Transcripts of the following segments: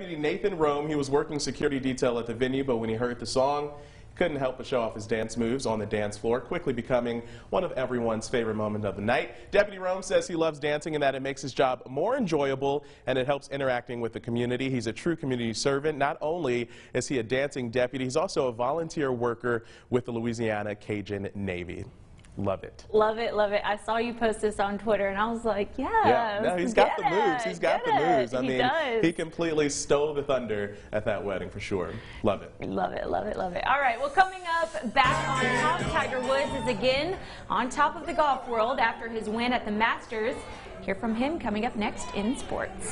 Deputy Nathan Rome, he was working security detail at the venue, but when he heard the song, he couldn't help but show off his dance moves on the dance floor, quickly becoming one of everyone's favorite moment of the night. Deputy Rome says he loves dancing and that it makes his job more enjoyable and it helps interacting with the community. He's a true community servant. Not only is he a dancing deputy, he's also a volunteer worker with the Louisiana Cajun Navy. Love it. Love it, love it. I saw you post this on Twitter, and I was like, yeah. No, he's got the moves. He's got the moves. I mean, does. He completely stole the thunder at that wedding for sure. Love it. Love it, love it, love it. All right, well, coming up back on top, Tiger Woods is again on top of the golf world after his win at the Masters. Hear from him coming up next in sports.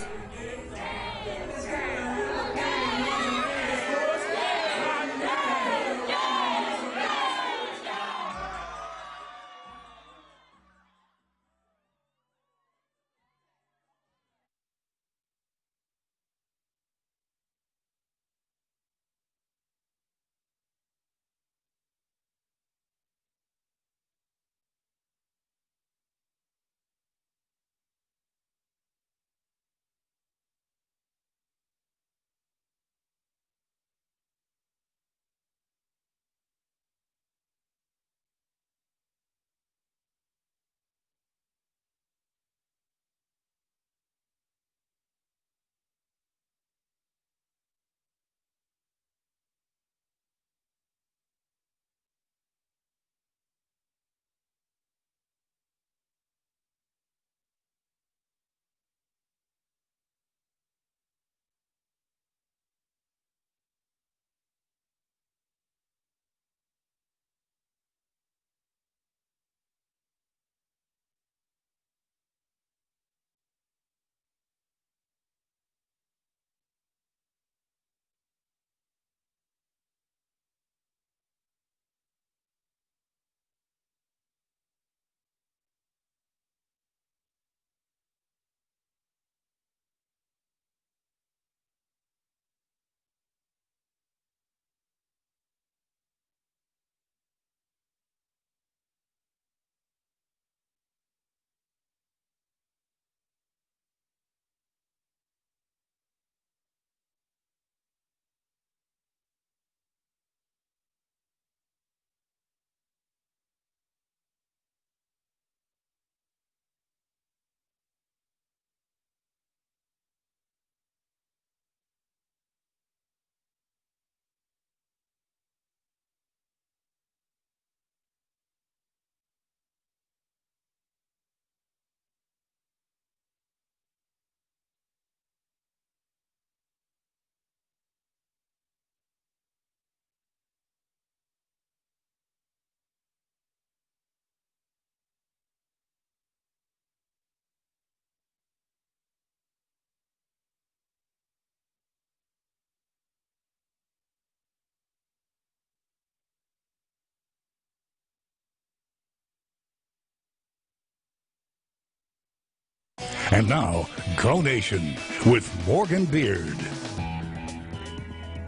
And now, Go Nation with Morgan Beard.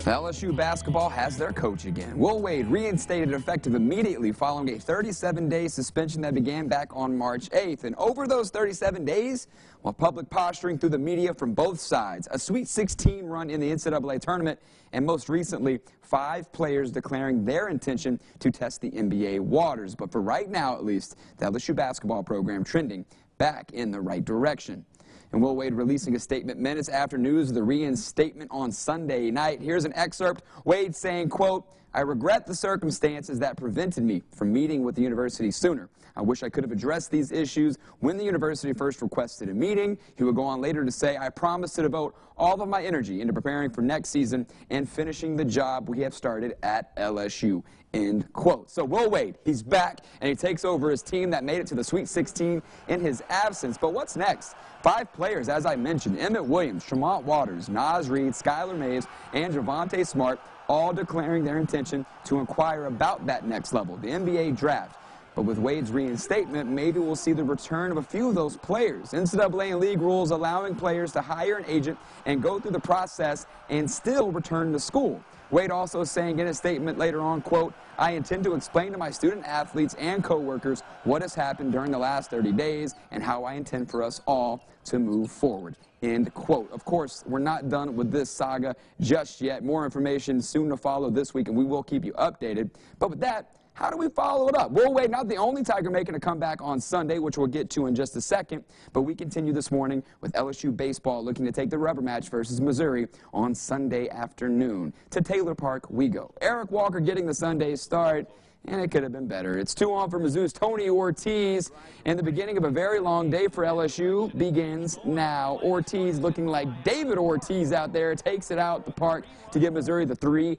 LSU basketball has their coach again. Will Wade reinstated effective immediately following a 37-day suspension that began back on March 8th. And over those 37 days, while public posturing through the media from both sides, a Sweet 16 run in the NCAA tournament, and most recently, 5 players declaring their intention to test the NBA waters. But for right now, at least, the LSU basketball program trending back in the right direction. And Will Wade releasing a statement minutes after news of the reinstatement on Sunday night. Here's an excerpt. Wade saying, quote, "I regret the circumstances that prevented me from meeting with the university sooner. I wish I could have addressed these issues when the university first requested a meeting." He would go on later to say, "I promise to devote all of my energy into preparing for next season and finishing the job we have started at LSU." End quote. So Will Wade, he's back, and he takes over his team that made it to the Sweet 16 in his absence. But what's next? 5 players, as I mentioned, Emmett Williams, Tremont Waters, Naz Reid, Skylar Mays, and Javonte Smart, all declaring their intention to inquire about that next level, the NBA draft. But with Wade's reinstatement, maybe we'll see the return of a few of those players. NCAA and league rules allowing players to hire an agent and go through the process and still return to school. Wade also saying in a statement later on, quote, "I intend to explain to my student athletes and coworkers what has happened during the last 30 days and how I intend for us all to move forward." end quote. Of course, we're not done with this saga just yet. More information soon to follow this week, and we will keep you updated. But with that, how do we follow it up? Will Wade, not the only Tiger making a comeback on Sunday, which we'll get to in just a second, but we continue this morning with LSU baseball looking to take the rubber match versus Missouri on Sunday afternoon. To Taylor Park we go. Eric Walker getting the Sunday start, and it could have been better. It's 2-on for Mizzou's Tony Ortiz, and the beginning of a very long day for LSU begins now. Ortiz looking like David Ortiz out there, takes it out the park to give Missouri the 3-0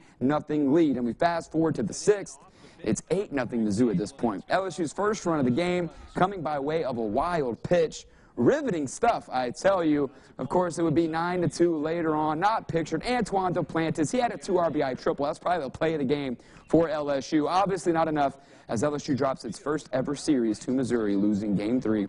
lead. And we fast forward to the 6th. It's 8-0 Mizzou at this point. LSU's first run of the game coming by way of a wild pitch. Riveting stuff, I tell you. Of course, it would be 9-2 later on. Not pictured. Antoine Duplantis, he had a 2 RBI triple. That's probably the play of the game for LSU. Obviously not enough as LSU drops its first ever series to Missouri, losing Game 3,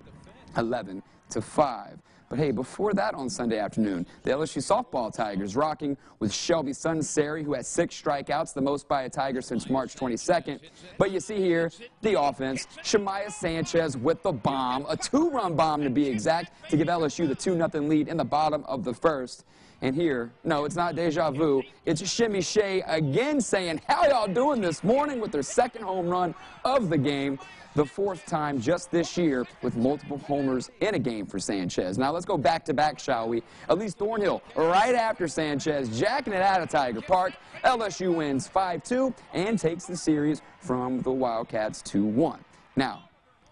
11-5. But hey, before that on Sunday afternoon, the LSU softball Tigers rocking with Shelby Sunseri, who has 6 strikeouts, the most by a Tiger since March 22nd. But you see here, the offense, Shemaya Sanchez with the bomb, a 2-run bomb to be exact, to give LSU the 2-0 lead in the bottom of the first. And here, no, it's not deja vu. It's Shimmy Shea again saying, how y'all doing this morning, with their 2nd home run of the game. The 4th time just this year with multiple homers in a game for Sanchez. Now let's go back-to-back, shall we? Elise Thornhill right after Sanchez, jacking it out of Tiger Park. LSU wins 5-2 and takes the series from the Wildcats 2-1. Now,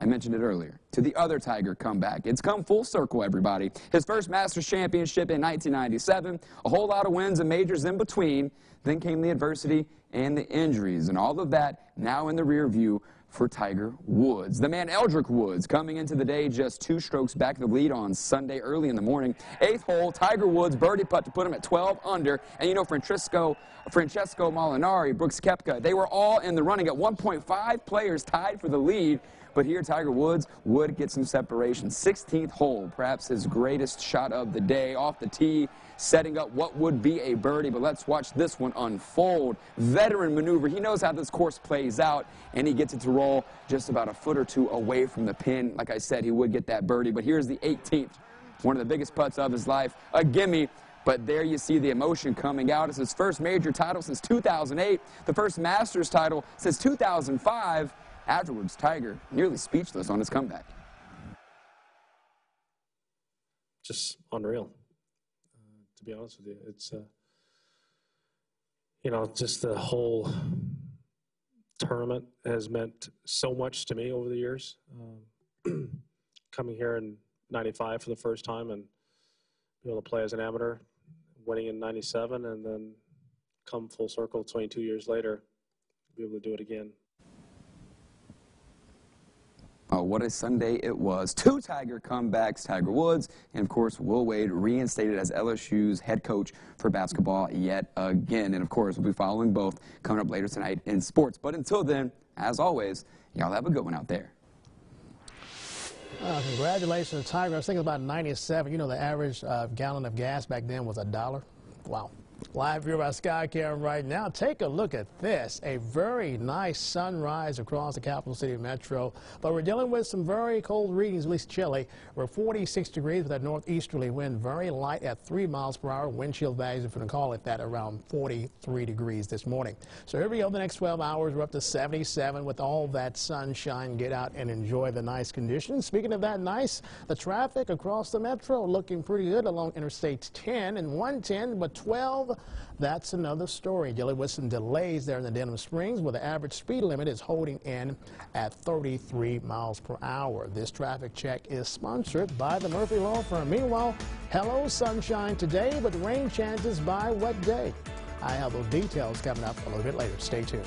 I mentioned it earlier, to the other Tiger comeback. It's come full circle, everybody. His first Masters championship in 1997, a whole lot of wins and majors in between. Then came the adversity and the injuries, and all of that now in the rear view for Tiger Woods. The man Eldrick Woods coming into the day just 2 strokes back of the lead on Sunday early in the morning. 8th hole, Tiger Woods birdie putt to put him at 12 under. And you know, Francesco Molinari, Brooks Koepka, they were all in the running. At 1.5 players tied for the lead. But here Tiger Woods would get some separation. 16th hole, perhaps his greatest shot of the day, off the tee, setting up what would be a birdie. But let's watch this one unfold. Veteran maneuver. He knows how this course plays out, and he gets it to roll just about a foot or 2 away from the pin. Like I said, he would get that birdie. But here's the 18th, one of the biggest putts of his life. A gimme. But there you see the emotion coming out. It's his first major title since 2008, the first Masters title since 2005. Afterwards, Tiger nearly speechless on his comeback. Just unreal, to be honest with you. It's, you know, just the whole tournament has meant so much to me over the years. Coming here in '95 for the first time and be able to play as an amateur, winning in '97, and then come full circle 22 years later, be able to do it again. Oh, what a Sunday it was. 2 Tiger comebacks, Tiger Woods, and of course, Will Wade reinstated as LSU's head coach for basketball yet again. And of course, we'll be following both coming up later tonight in sports. But until then, as always, y'all have a good one out there. Congratulations, Tiger. I was thinking about 97. You know, the average gallon of gas back then was $1. Wow. Live view of our sky cam right now. Take a look at this. A very nice sunrise across the capital city metro. But we're dealing with some very cold readings, at least chilly. We're 46 degrees with that northeasterly wind, very light at 3 miles per hour. Wind chill values, if you want to call it that, around 43 degrees this morning. So here we go, the next 12 hours, we're up to 77 with all that sunshine. Get out and enjoy the nice conditions. Speaking of that nice, the traffic across the metro looking pretty good along Interstates 10 and 110, but 12. That's another story. Dealing with some delays there in the Denham Springs, where the average speed limit is holding in at 33 miles per hour. This traffic check is sponsored by the Murphy Law Firm. Meanwhile, hello sunshine today, but rain chances by what day? I have those details coming up a little bit later. Stay tuned.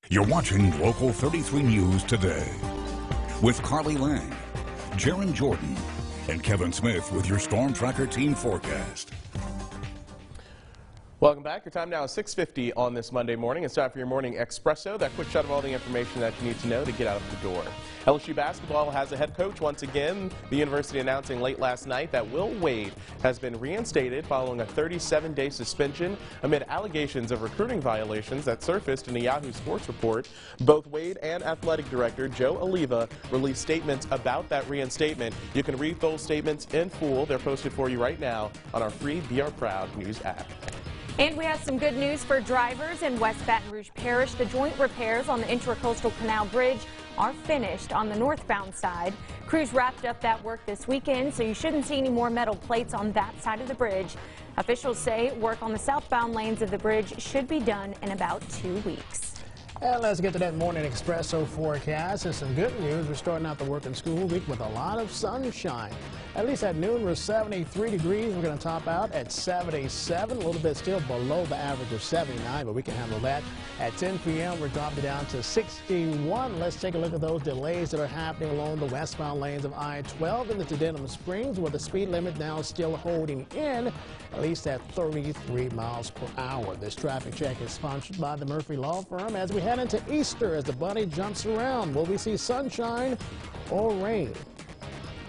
You're watching Local 33 News Today with Carly Lang, Jaron Jordan, and Kevin Smith with your Storm Tracker Team Forecast. Welcome back. Your time now is 6:50 on this Monday morning. It's time for your morning espresso, that quick shot of all the information that you need to know to get out of the door. LSU basketball has a head coach once again. The university announcing late last night that Will Wade has been reinstated following a 37-day suspension amid allegations of recruiting violations that surfaced in a Yahoo Sports report. Both Wade and athletic director Joe Oliva released statements about that reinstatement. You can read those statements in full. They're posted for you right now on our free Be Our Proud News app. And we have some good news for drivers in West Baton Rouge Parish. The joint repairs on the Intracoastal Canal Bridge are finished on the northbound side. Crews wrapped up that work this weekend, so you shouldn't see any more metal plates on that side of the bridge. Officials say work on the southbound lanes of the bridge should be done in about 2 weeks. And let's get to that morning espresso forecast. And some good news. We're starting out the working school week with a lot of sunshine. At least at noon, we're 73 degrees. We're going to top out at 77, a little bit still below the average of 79, but we can handle that. At 10 p.m., we're dropping down to 61. Let's take a look at those delays that are happening along the westbound lanes of I-12 in the Denham Springs, where the speed limit now is still holding in at least at 33 miles per hour. This traffic check is sponsored by the Murphy Law Firm. As we head into Easter, as the bunny jumps around, will we see sunshine or rain?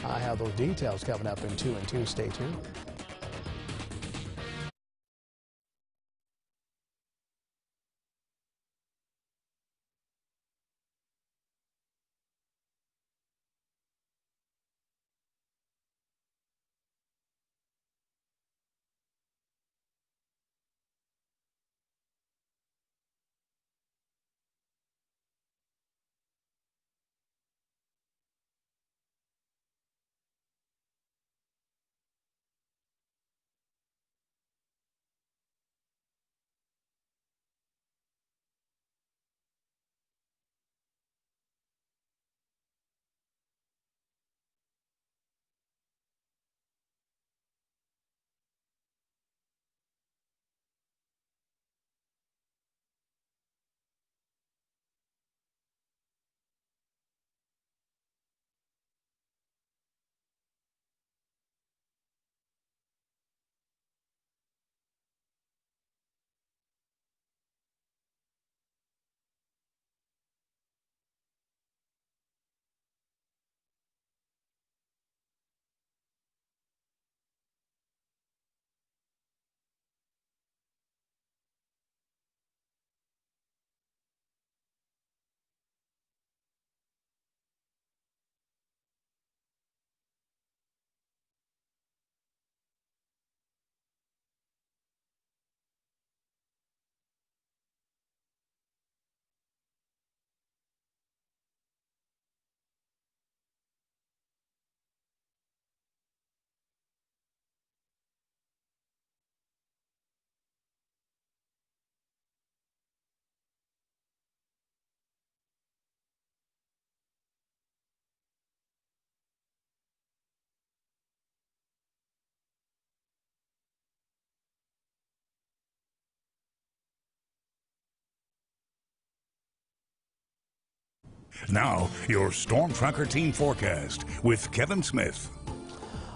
I have those details coming up in 2 and 2. Stay tuned. Now, your Storm Tracker Team Forecast with Kevin Smith.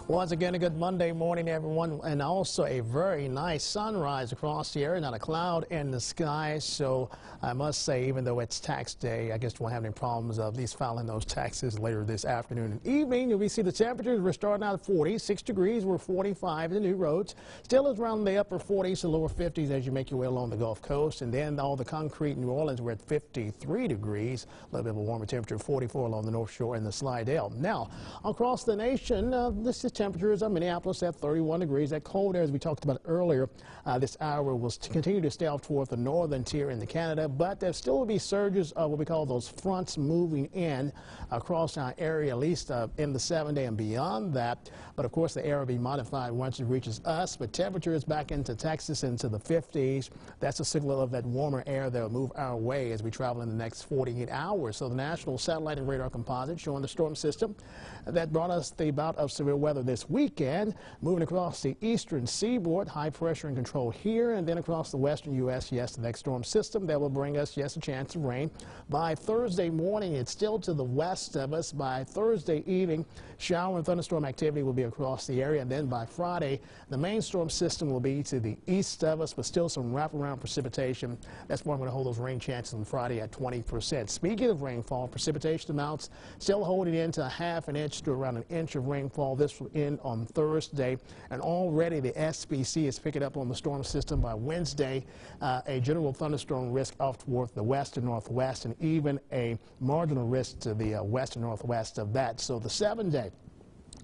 Once again, a good Monday morning, everyone, and also a very nice sunrise across the area, not a cloud in the sky. So I must say, even though it's tax day, I guess we won't have any problems of these filing those taxes later this afternoon and evening. We see the temperatures. We're starting out at 46 degrees. We're 45 in the new roads. Still is around the upper 40s to lower 50s as you make your way along the Gulf Coast. And then all the concrete in New Orleans, we're at 53 degrees. A little bit of a warmer temperature, 44 along the North Shore and the Slidell. Now, across the nation, this is temperatures of Minneapolis at 31 degrees. That cold air, as we talked about earlier, this hour will continue to stay off toward the northern tier into Canada, but there still will be surges of what we call those fronts moving in across our area, at least in the 7-day and beyond that. But of course, the air will be modified once it reaches us. But temperatures back into Texas into the 50s. That's a signal of that warmer air that will move our way as we travel in the next 48 hours. So the National Satellite and Radar Composite showing the storm system that brought us the bout of severe weather this weekend. Moving across the eastern seaboard, high pressure in control here, and then across the western U.S., yes, the next storm system that will bring us, yes, a chance of rain. By Thursday morning, it's still to the west of us. By Thursday evening, shower and thunderstorm activity will be across the area, and then by Friday, the main storm system will be to the east of us, but still some wraparound precipitation. That's why I'm going to hold those rain chances on Friday at 20%. Speaking of rainfall, precipitation amounts still holding into a half an inch to around an inch of rainfall. This will end on Thursday, and already the SPC is picking up on the storm system. By Wednesday, a general thunderstorm risk off toward the west and northwest, and even a marginal risk to the west and northwest of that. So the 7-day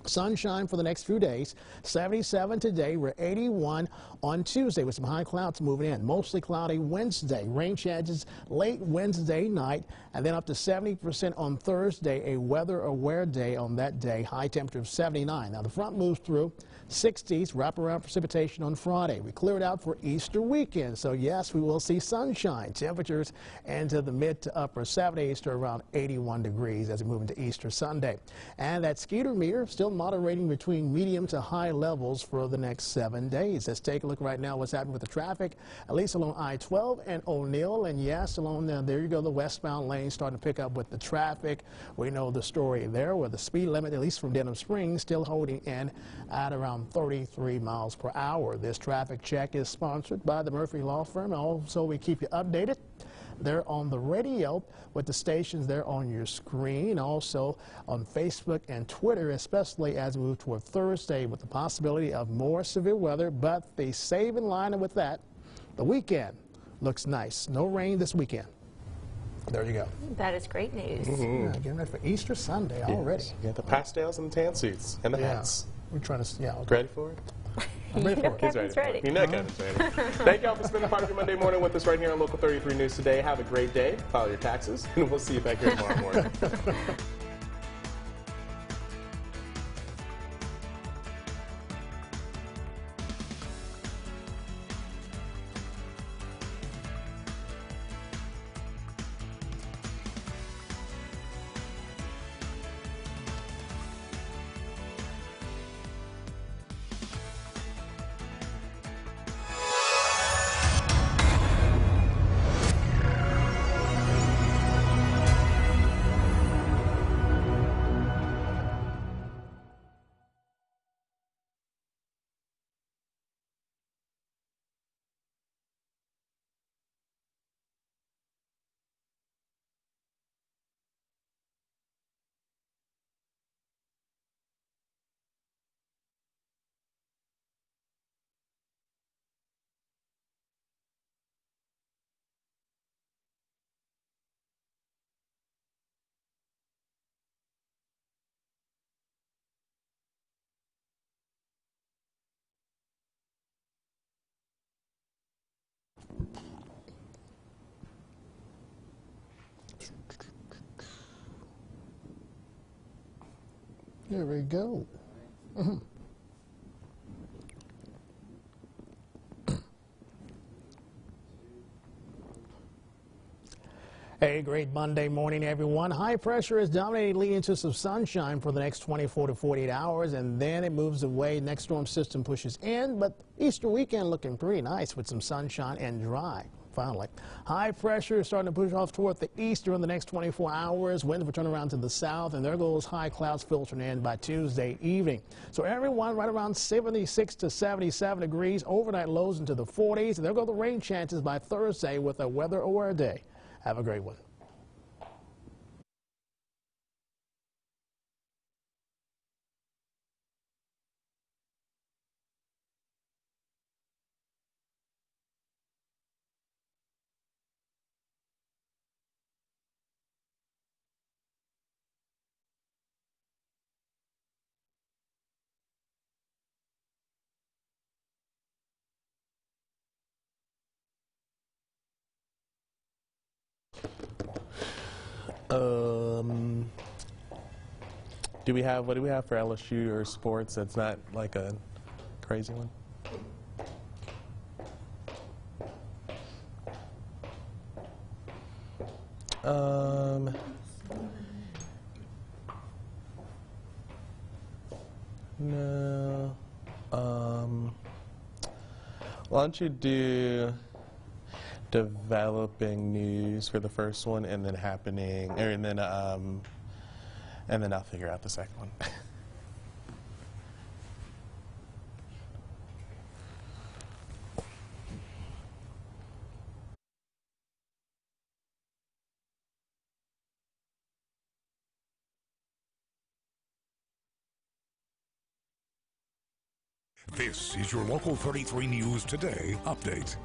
sunshine for the next few days. 77 today. We're 81 on Tuesday with some high clouds moving in. Mostly cloudy Wednesday. Rain chances late Wednesday night, and then up to 70% on Thursday. A weather-aware day on that day. High temperature of 79. Now the front moves through. 60s, wraparound precipitation on Friday. We cleared out for Easter weekend, so yes, we will see sunshine. Temperatures into the mid to upper 70s to around 81 degrees as we move into Easter Sunday. And that skeeter meter still moderating between medium to high levels for the next 7 days. Let's take a look right now what's happening with the traffic, at least along I-12 and O'Neill, and yes, along there you go, the westbound lane starting to pick up with the traffic. We know the story there where the speed limit, at least from Denham Springs, still holding in at around 33 miles per hour. This traffic check is sponsored by the Murphy Law Firm. Also, we keep you updated there on the radio with the stations there on your screen. Also on Facebook and Twitter, especially as we move toward Thursday with the possibility of more severe weather. But the saving line with that, the weekend looks nice. No rain this weekend. There you go. That is great news. Yeah, getting ready for Easter Sunday already. Yeah, the pastels and the tan suits and the hats. We're trying to, yeah. Ready for it? I'm ready for it. Kevin's ready. You know Kevin's ready. Thank y'all for spending part of your Monday morning with us right here on Local 33 News today. Have a great day. File your taxes, and we'll see you back here tomorrow morning. There we go. Hey, great Monday morning, everyone. High pressure is dominating, leading to some sunshine for the next 24 to 48 hours, and then it moves away. Next storm system pushes in, but Easter weekend looking pretty nice with some sunshine and dry. Finally, high pressure is starting to push off toward the east during the next 24 hours. Winds will turn around to the south, and there goes high clouds filtering in by Tuesday evening. So everyone right around 76 to 77 degrees. Overnight lows into the 40s, and there go the rain chances by Thursday with a weather-aware day. Have a great one. What do we have for LSU or sports that's not like a crazy one? No. Why don't you do developing news for the first one, and then happening, or and then I'll figure out the second one. This is your Local 33 News Today update.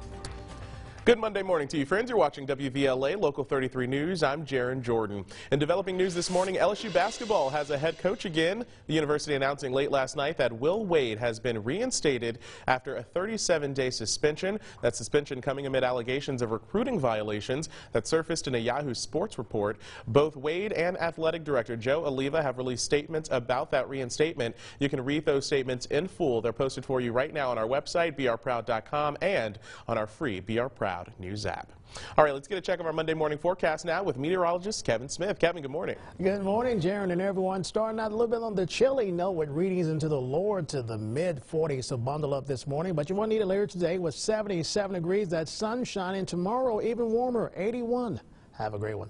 Good Monday morning to you, friends. You're watching WVLA Local 33 News. I'm Jaron Jordan. In developing news this morning, LSU basketball has a head coach again. The university announcing late last night that Will Wade has been reinstated after a 37-day suspension. That suspension coming amid allegations of recruiting violations that surfaced in a Yahoo Sports report. Both Wade and athletic director Joe Oliva have released statements about that reinstatement. You can read those statements in full. They're posted for you right now on our website, brproud.com, and on our free BR Proud News app. All right, let's get a check of our Monday morning forecast now with meteorologist Kevin Smith. Kevin, good morning. Good morning, Jaron and everyone. Starting out a little bit on the chilly note with readings into the lower to the mid-40s, so bundle up this morning. But you won't need it later today with 77 degrees. That sun shining. Tomorrow, even warmer, 81. Have a great one.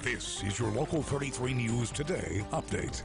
This is your Local 33 News Today update.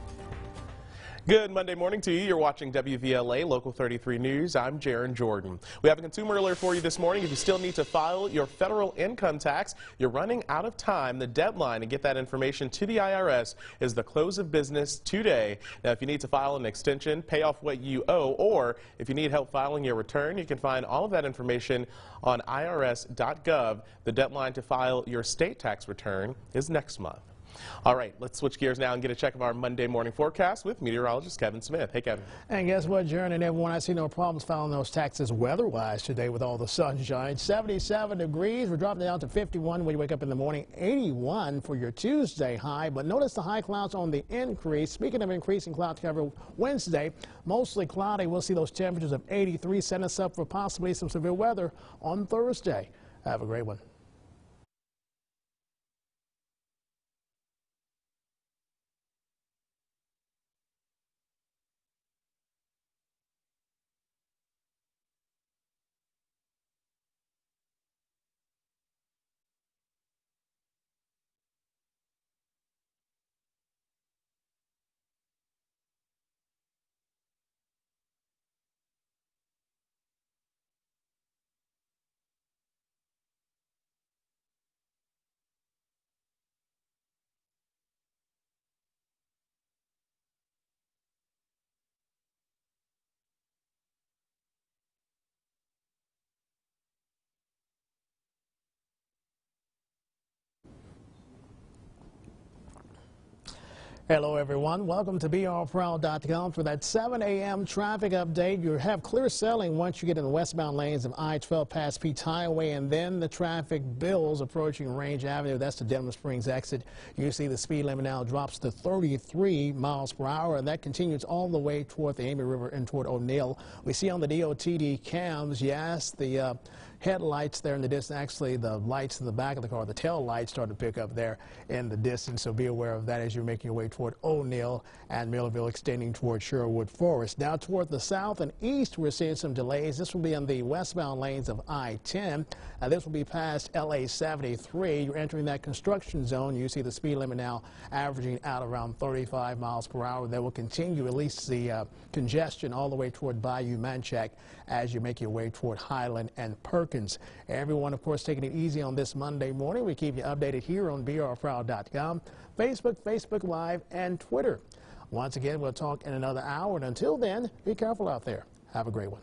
Good Monday morning to you. You're watching WVLA Local 33 News. I'm Jaron Jordan. We have a consumer alert for you this morning. If you still need to file your federal income tax, you're running out of time. The deadline to get that information to the IRS is the close of business today. Now, if you need to file an extension, pay off what you owe, or if you need help filing your return, you can find all of that information on irs.gov. The deadline to file your state tax return is next month. All right, let's switch gears now and get a check of our Monday morning forecast with meteorologist Kevin Smith. Hey, Kevin. And guess what, Jaron and everyone, I see no problems filing those taxes weather-wise today with all the sunshine. 77 degrees. We're dropping down to 51 when you wake up in the morning. 81 for your Tuesday high. But notice the high clouds on the increase. Speaking of increasing cloud cover, Wednesday, mostly cloudy. We'll see those temperatures of 83, setting us up for possibly some severe weather on Thursday. Have a great one. Hello, everyone. Welcome to brproud.com for that 7 a.m. traffic update. You have clear sailing once you get in the westbound lanes of I-12 past Peach Highway, and then the traffic builds approaching Range Avenue. That's the Denham Springs exit. You see the speed limit now drops to 33 miles per hour, and that continues all the way toward the Amy River and toward O'Neill. We see on the DOTD cams, yes, the headlights there in the distance. Actually, the lights in the back of the car, the tail lights, start to pick up there in the distance, so be aware of that as you're making your way toward O'Neill and Millerville, extending toward Sherwood Forest. Now toward the south and east, we're seeing some delays. This will be on the westbound lanes of I-10. This will be past LA 73. You're entering that construction zone. You see the speed limit now averaging out around 35 miles per hour. That will continue at least the congestion all the way toward Bayou Manchac as you make your way toward Highland and Perkins. Everyone, of course, taking it easy on this Monday morning. We keep you updated here on brproud.com, Facebook Live, and Twitter. Once again, we'll talk in another hour, and until then, be careful out there. Have a great one.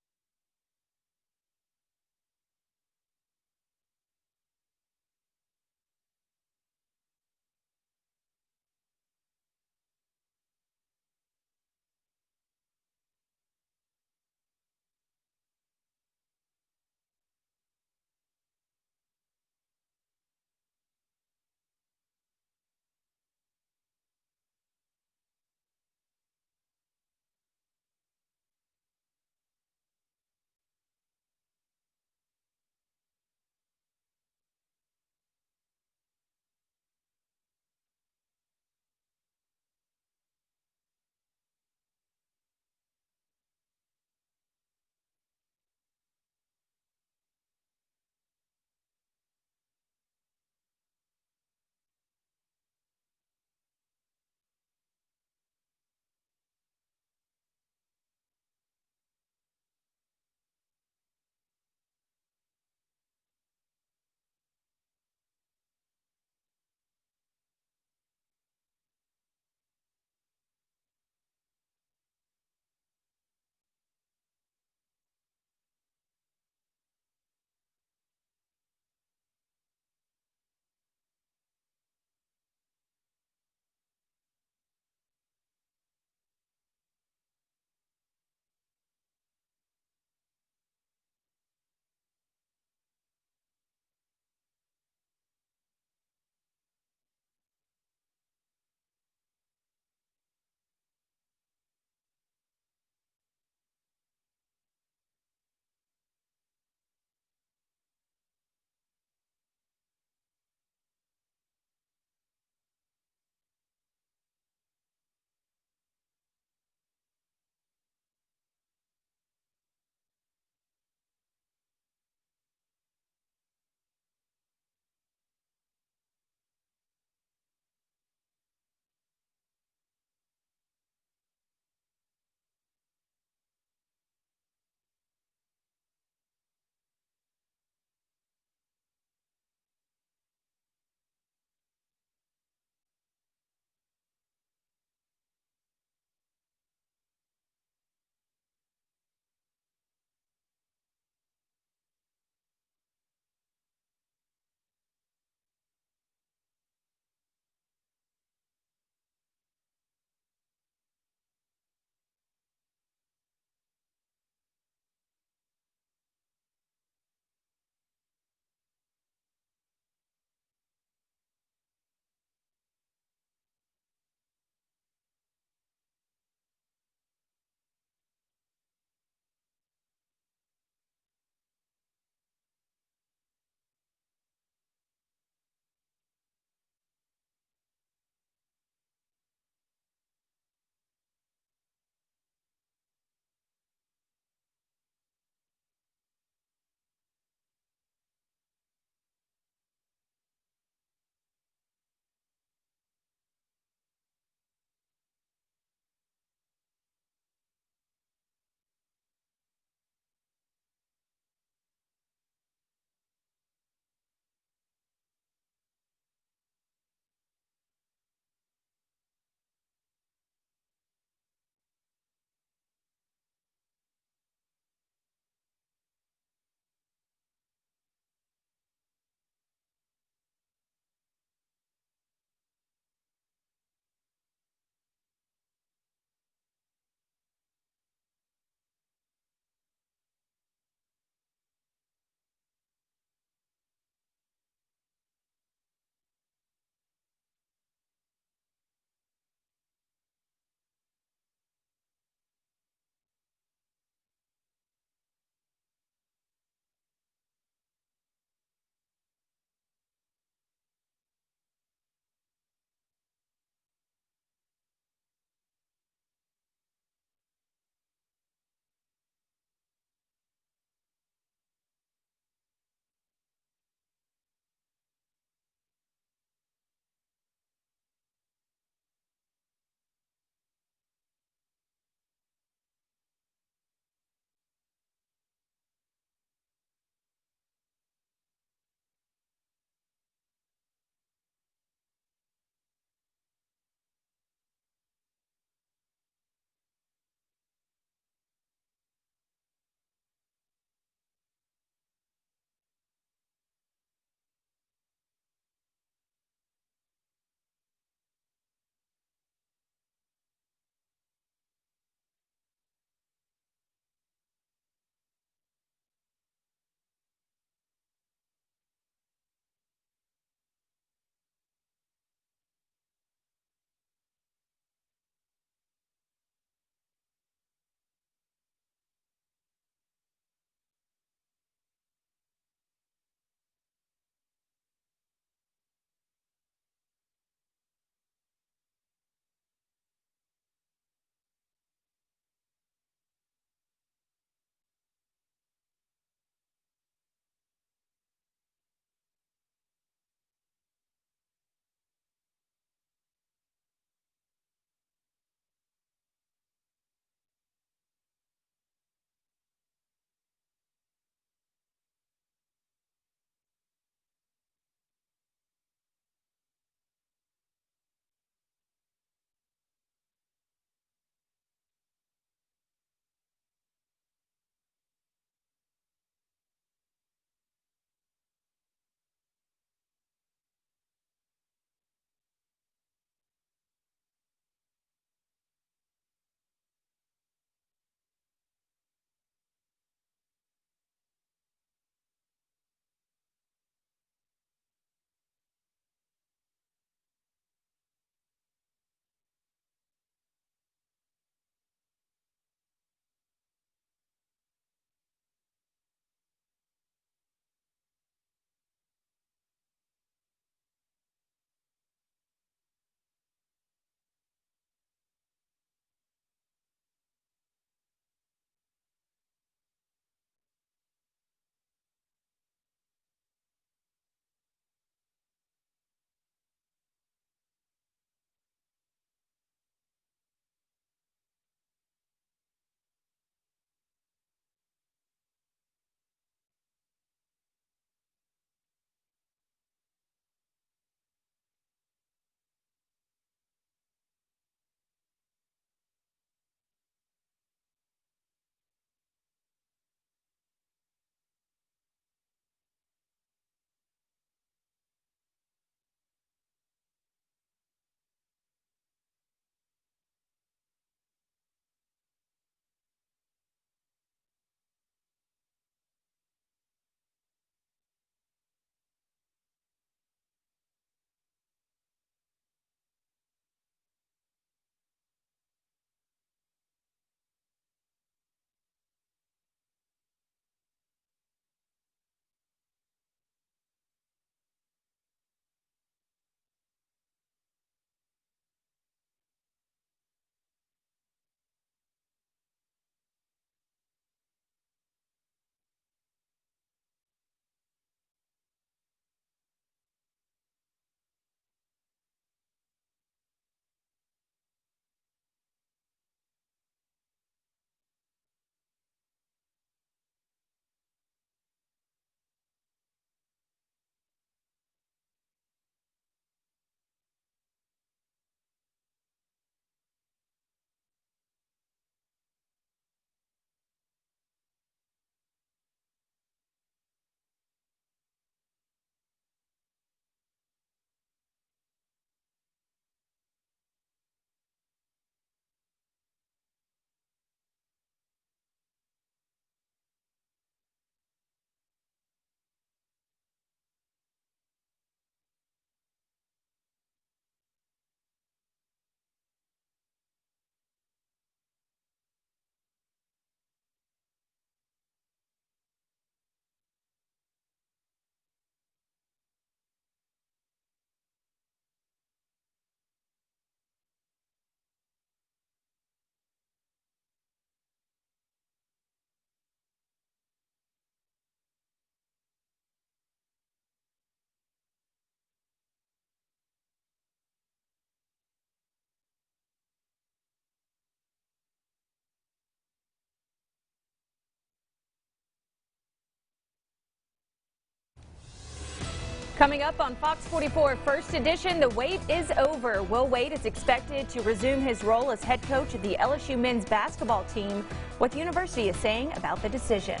Coming up on Fox 44 First Edition, the wait is over. Will Wade is expected to resume his role as head coach of the LSU men's basketball team. What the university is saying about the decision.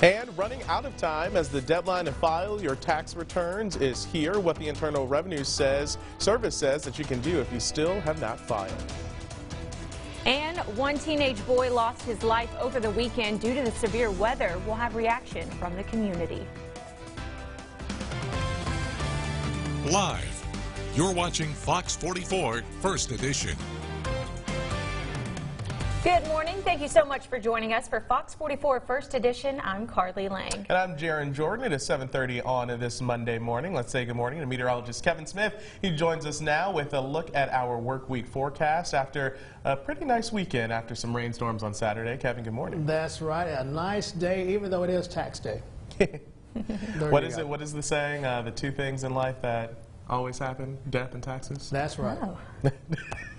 And running out of time as the deadline to file your tax returns is here. What the Internal Revenue Service says that you can do if you still have not filed. And one teenage boy lost his life over the weekend due to the severe weather. We'll have reaction from the community. Live, you're watching Fox 44 First Edition. Good morning. Thank you so much for joining us for Fox 44 First Edition. I'm Carly Lang. And I'm Jaron Jordan. It is 7:30 on this Monday morning. Let's say good morning to meteorologist Kevin Smith. He joins us now with a look at our work week forecast after a pretty nice weekend after some rainstorms on Saturday. Kevin, good morning. That's right. A nice day, even though it is tax day. What is it? What is the saying? The two things in life that always happen: death and taxes. That's right. Oh.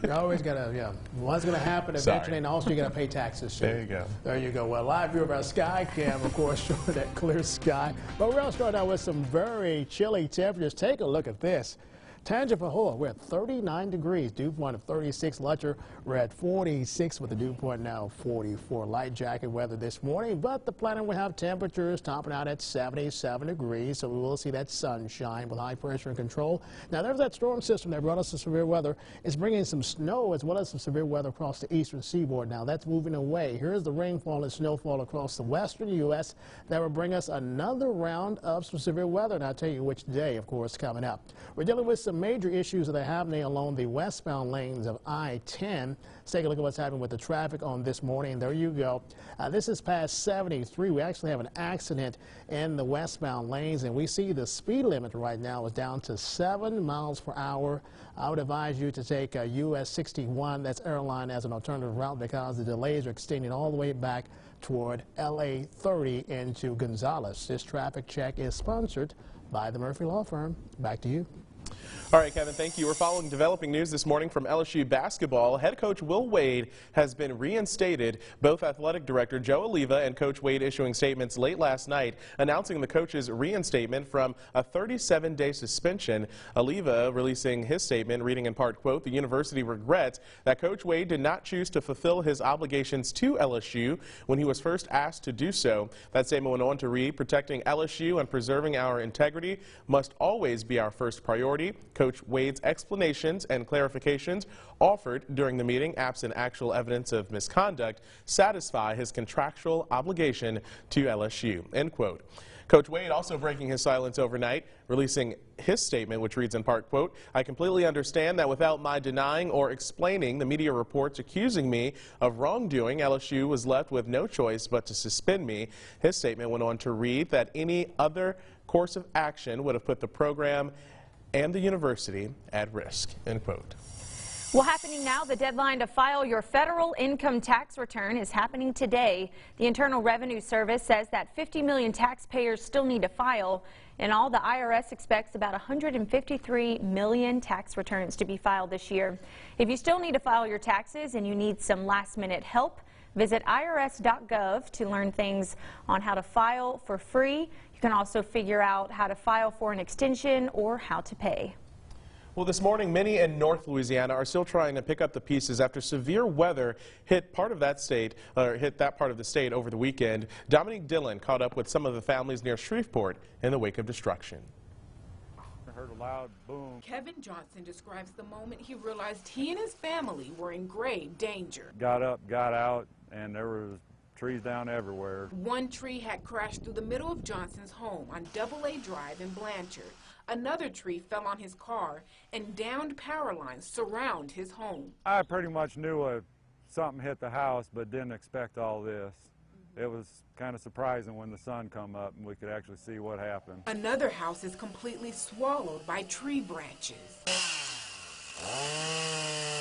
You always gotta, yeah. One's gonna happen eventually, and also you gotta pay taxes too. There you go. There you go. Well, live view of our sky cam, of course, showing that clear sky. But we're gonna start out with some very chilly temperatures. Take a look at this. Tangipahoa, we're at 39 degrees, dew point of 36. Letcher, we're at 46 with the dew point now 44. Light jacket weather this morning, but the planet will have temperatures topping out at 77 degrees, so we will see that sunshine with high pressure and control. Now, there's that storm system that brought us some severe weather. It's bringing some snow as well as some severe weather across the eastern seaboard. Now, that's moving away. Here's the rainfall and snowfall across the western U.S. that will bring us another round of some severe weather, and I'll tell you which day, of course, coming up. We're dealing with some major issues that are happening along the westbound lanes of I-10. Let's take a look at what's happening with the traffic on this morning. There you go. This is past 73. We actually have an accident in the westbound lanes, and we see the speed limit right now is down to 7 miles per hour. I would advise you to take US 61, that's airline, as an alternative route because the delays are extending all the way back toward LA 30 into Gonzales. This traffic check is sponsored by the Murphy Law Firm. Back to you. All right, Kevin, thank you. We're following developing news this morning from LSU basketball. Head coach Will Wade has been reinstated. Both athletic director Joe Oliva and Coach Wade issuing statements late last night announcing the coach's reinstatement from a 37-day suspension. Oliva releasing his statement, reading in part, quote, "The university regrets that Coach Wade did not choose to fulfill his obligations to LSU when he was first asked to do so." That statement went on to read, "Protecting LSU and preserving our integrity must always be our first priority." Coach Wade's explanations and clarifications offered during the meeting, absent actual evidence of misconduct, satisfy his contractual obligation to LSU, end quote. Coach Wade also breaking his silence overnight, releasing his statement, which reads in part, quote, "I completely understand that without my denying or explaining the media reports accusing me of wrongdoing, LSU was left with no choice but to suspend me." His statement went on to read that any other course of action would have put the program and the university at risk, end quote. Well, happening now, the deadline to file your federal income tax return is happening today. The Internal Revenue Service says that 50 million taxpayers still need to file. In all, the IRS expects about 153 million tax returns to be filed this year. If you still need to file your taxes and you need some last-minute help, visit irs.gov to learn things on how to file for free. You can also figure out how to file for an extension or how to pay. Well, this morning, many in North Louisiana are still trying to pick up the pieces after severe weather hit part of that state, hit that part of the state over the weekend. Dominique Dillon caught up with some of the families near Shreveport in the wake of destruction. I heard a loud boom. Kevin Johnson describes the moment he realized he and his family were in grave danger. Got up, got out, and there was trees down everywhere. One tree had crashed through the middle of Johnson's home on AA Drive in Blanchard. Another tree fell on his car, and downed power lines surround his home. I pretty much knew something hit the house, but didn't expect all this. It was kind of surprising when the sun come up and we could actually see what happened. Another house is completely swallowed by tree branches.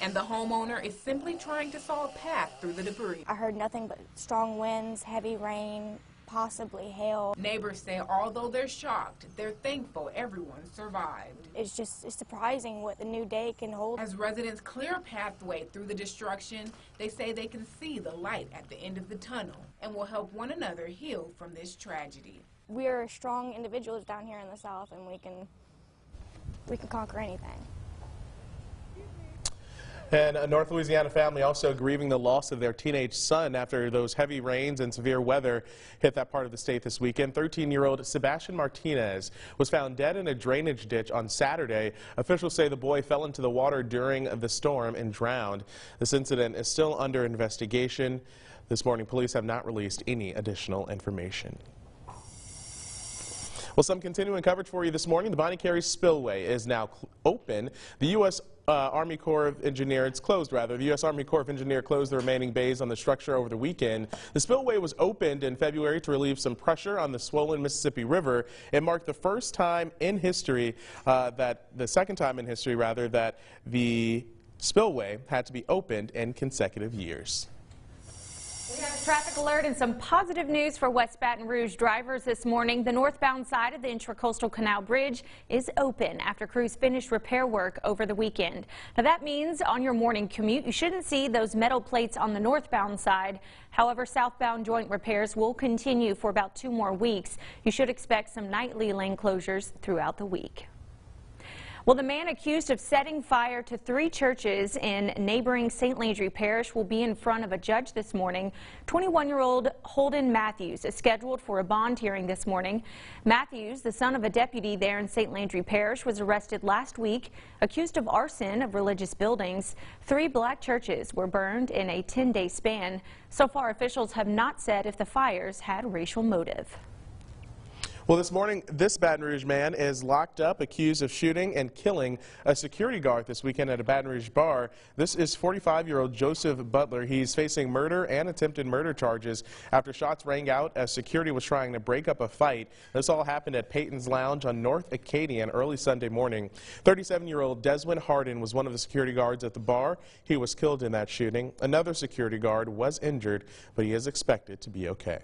And the homeowner is simply trying to saw a path through the debris. I heard nothing but strong winds, heavy rain, possibly hail. Neighbors say although they're shocked, they're thankful everyone survived. It's surprising what the new day can hold. As residents clear a pathway through the destruction, they say they can see the light at the end of the tunnel and will help one another heal from this tragedy. we're strong individuals down here in the South, and we can conquer anything. And a North Louisiana family also grieving the loss of their teenage son after those heavy rains and severe weather hit that part of the state this weekend. 13-year-old Sebastian Martinez was found dead in a drainage ditch on Saturday. Officials say the boy fell into the water during the storm and drowned. This incident is still under investigation. This morning, police have not released any additional information. Well, some continuing coverage for you this morning. The Bonnie Carey Spillway is now open. The U.S. Army Corps of Engineers, it's closed rather. The U.S. Army Corps of Engineers closed the remaining bays on the structure over the weekend. The spillway was opened in February to relieve some pressure on the swollen Mississippi River. It marked the first time in history, the second time in history rather, that the spillway had to be opened in consecutive years. We have a traffic alert and some positive news for West Baton Rouge drivers this morning. The northbound side of the Intracoastal Canal Bridge is open after crews finished repair work over the weekend. Now that means on your morning commute, you shouldn't see those metal plates on the northbound side. However, southbound joint repairs will continue for about 2 more weeks. You should expect some nightly lane closures throughout the week. Well, the man accused of setting fire to 3 churches in neighboring St. Landry Parish will be in front of a judge this morning. 21-year-old Holden Matthews is scheduled for a bond hearing this morning. Matthews, the son of a deputy there in St. Landry Parish, was arrested last week, accused of arson of religious buildings. 3 black churches were burned in a 10-day span. So far, officials have not said if the fires had racial motive. Well, this morning, this Baton Rouge man is locked up, accused of shooting and killing a security guard this weekend at a Baton Rouge bar. This is 45-year-old Joseph Butler. He's facing murder and attempted murder charges after shots rang out as security was trying to break up a fight. This all happened at Peyton's Lounge on North Acadian early Sunday morning. 37-year-old Deswin Harden was one of the security guards at the bar. He was killed in that shooting. Another security guard was injured, but he is expected to be okay.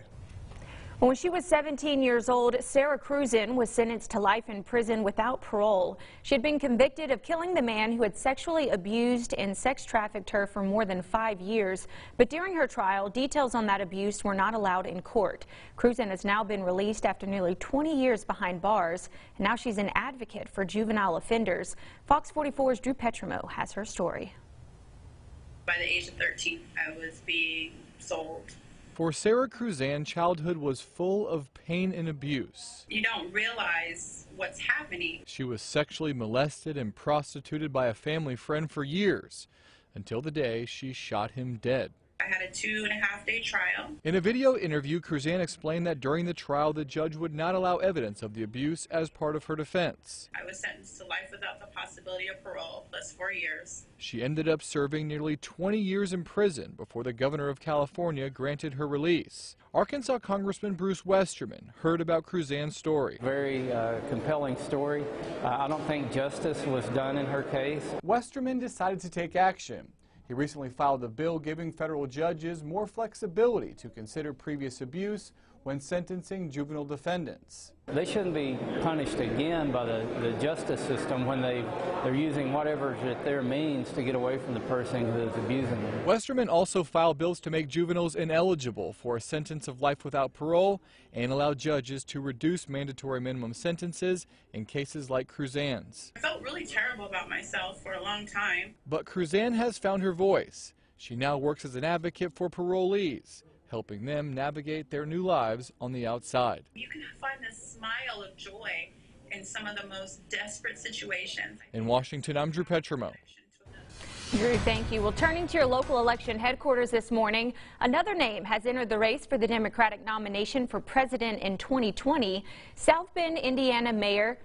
When she was 17 years old, Sarah Cruzan was sentenced to life in prison without parole. She had been convicted of killing the man who had sexually abused and sex trafficked her for more than 5 years. But during her trial, details on that abuse were not allowed in court. Cruzan has now been released after nearly 20 years behind bars, and now she's an advocate for juvenile offenders. Fox 44's Drew Petrimo has her story. By the age of 13, I was being sold. For Sarah Cruzan, childhood was full of pain and abuse. You don't realize what's happening. She was sexually molested and prostituted by a family friend for years, until the day she shot him dead. I had a 2.5-day trial. In a video interview, Cruzan explained that during the trial, the judge would not allow evidence of the abuse as part of her defense. I was sentenced to life without the possibility of parole, plus 4 years. She ended up serving nearly 20 years in prison before the governor of California granted her release. Arkansas Congressman Bruce Westerman heard about Cruzan's story. Very compelling story. I don't think justice was done in her case. Westerman decided to take action. He recently filed a bill giving federal judges more flexibility to consider previous abuse when sentencing juvenile defendants. They shouldn't be punished again by the justice system when they're using whatever's at their means to get away from the person who is abusing them. Westerman also filed bills to make juveniles ineligible for a sentence of life without parole and allow judges to reduce mandatory minimum sentences in cases like Cruzan's. I felt really terrible about myself for a long time. But Cruzan has found her voice. She now works as an advocate for parolees, helping them navigate their new lives on the outside. You can find this smile of joy in some of the most desperate situations. In Washington, I'm Drew Petrimo. Drew, thank you. Well, turning to your local election headquarters this morning, another name has entered the race for the Democratic nomination for president in 2020. South Bend, Indiana Mayor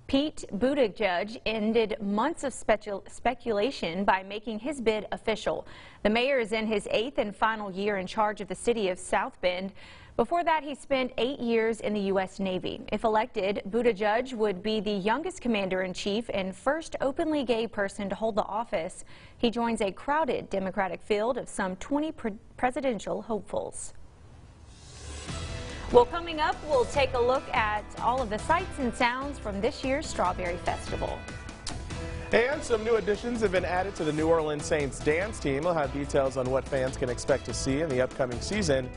Pete Buttigieg ended months of speculation by making his bid official. The mayor is in his 8th and final year in charge of the city of South Bend. Before that, he spent 8 years in the U.S. Navy. If elected, Buttigieg would be the youngest commander-in-chief and first openly gay person to hold the office. He joins a crowded Democratic field of some 20 presidential hopefuls. Well, coming up, we'll take a look at all of the sights and sounds from this year's Strawberry Festival. And some new additions have been added to the New Orleans Saints dance team. We'll have details on what fans can expect to see in the upcoming season.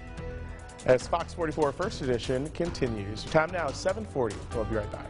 As Fox 44 First Edition continues. Your time now is 7:40. We'll be right back.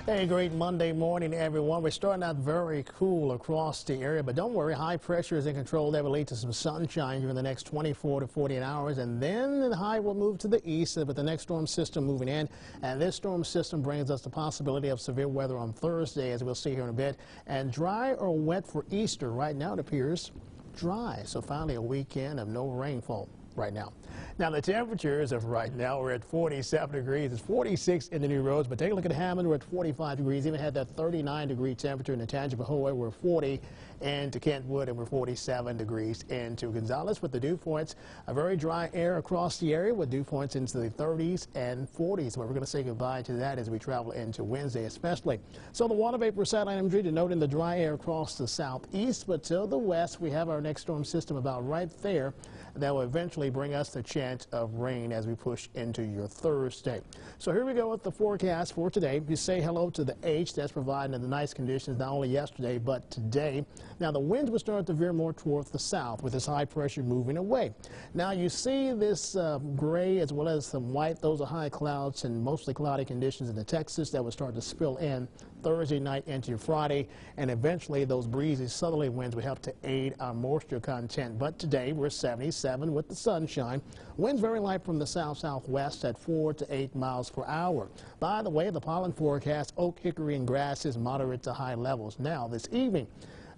Hey, great Monday morning, everyone. We're starting out very cool across the area, but don't worry, high pressure is in control. That will lead to some sunshine during the next 24 to 48 hours, and then the high will move to the east with the next storm system moving in, and this storm system brings us the possibility of severe weather on Thursday, as we'll see here in a bit, and dry or wet for Easter. Right now it appears dry, so finally a weekend of no rainfall right now. Now, the temperatures of right now, we're at 47 degrees. It's 46 in the New Roads, but take a look at Hammond. We're at 45 degrees. Even had that 39-degree temperature in the Tangipahoa. We're 40 into Kentwood, and we're 47 degrees into Gonzales with the dew points. A very dry air across the area with dew points into the 30s and 40s. But we're going to say goodbye to that as we travel into Wednesday, especially. So the water vapor satellite imagery denoting the dry air across the southeast, but to the west, we have our next storm system about right there. That will eventually bring us the chance of rain as we push into your Thursday. So here we go with the forecast for today. You say hello to the H. That's providing the nice conditions not only yesterday but today. Now the winds will start to veer more towards the south with this high pressure moving away. Now you see this gray as well as some white. Those are high clouds and mostly cloudy conditions in the Texas that will start to spill in Thursday night into your Friday, and eventually those breezy southerly winds will help to aid our moisture content. But today we're 77 with the sunshine. Winds very light from the south-southwest at 4 to 8 miles per hour. By the way, the pollen forecast, oak, hickory, and grass is moderate to high levels. Now this evening,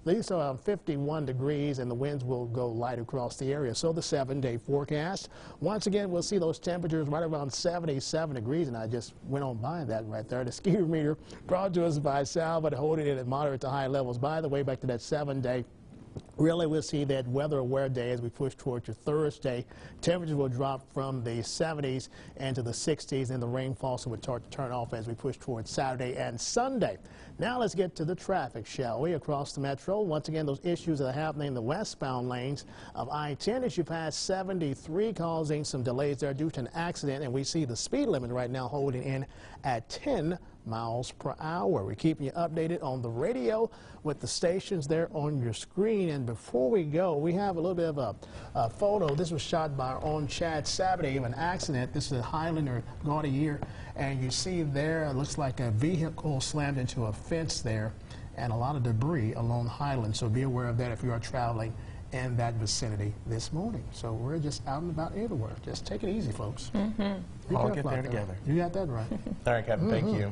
these are 51 degrees, and the winds will go light across the area. So the 7-day forecast. Once again, we'll see those temperatures right around 77 degrees, and I just went on by that right there. The ski meter brought to us by Sal, but holding it at moderate to high levels. By the way, back to that 7-day Really, we'll see that weather-aware day as we push toward your Thursday. Temperatures will drop from the 70s into the 60s, and the rainfall will start to turn off as we push towards Saturday and Sunday. Now let's get to the traffic, shall we, across the metro. Once again, those issues that are happening in the westbound lanes of I-10 as you pass 73, causing some delays there due to an accident, and we see the speed limit right now holding in at 10 miles per hour. We're keeping you updated on the radio with the stations there on your screen. And before we go, we have a little bit of a photo. This was shot by our own Chad Saturday of an accident. This is Highlander Gaudier, and you see there it looks like a vehicle slammed into a fence there and a lot of debris along Highland. So be aware of that if you are traveling in that vicinity this morning. So we're just out and about everywhere. Just take it easy, folks. All get there together. You got that right. All right, Kevin, thank you.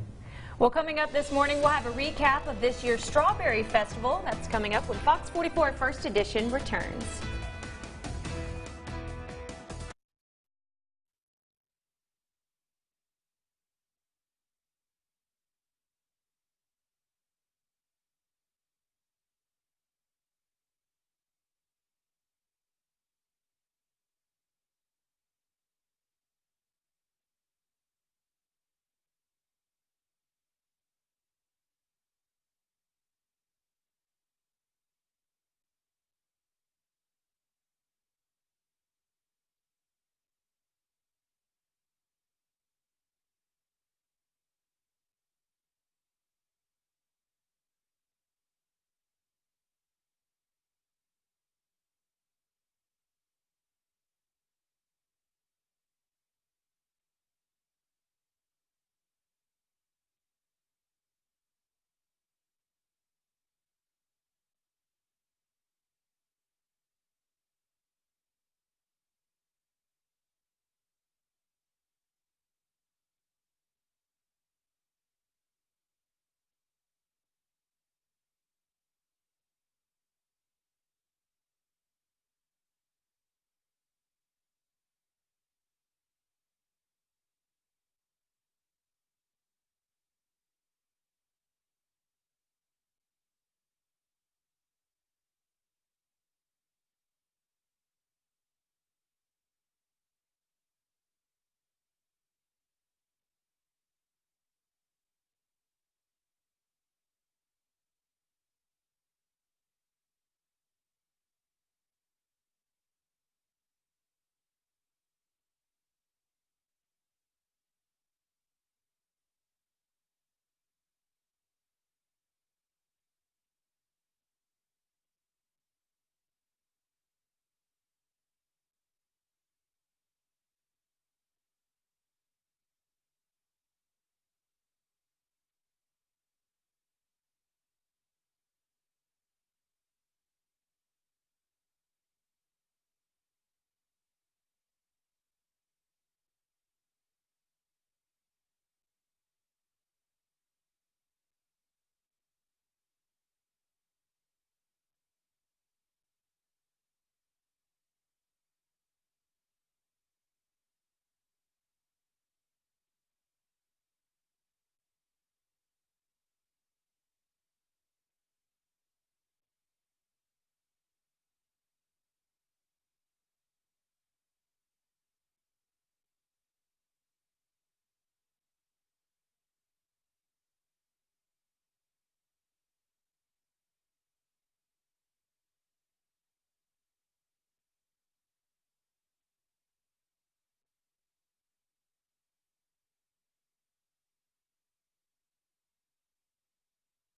Well, coming up this morning, we'll have a recap of this year's Strawberry Festival. That's coming up when Fox 44 First Edition returns.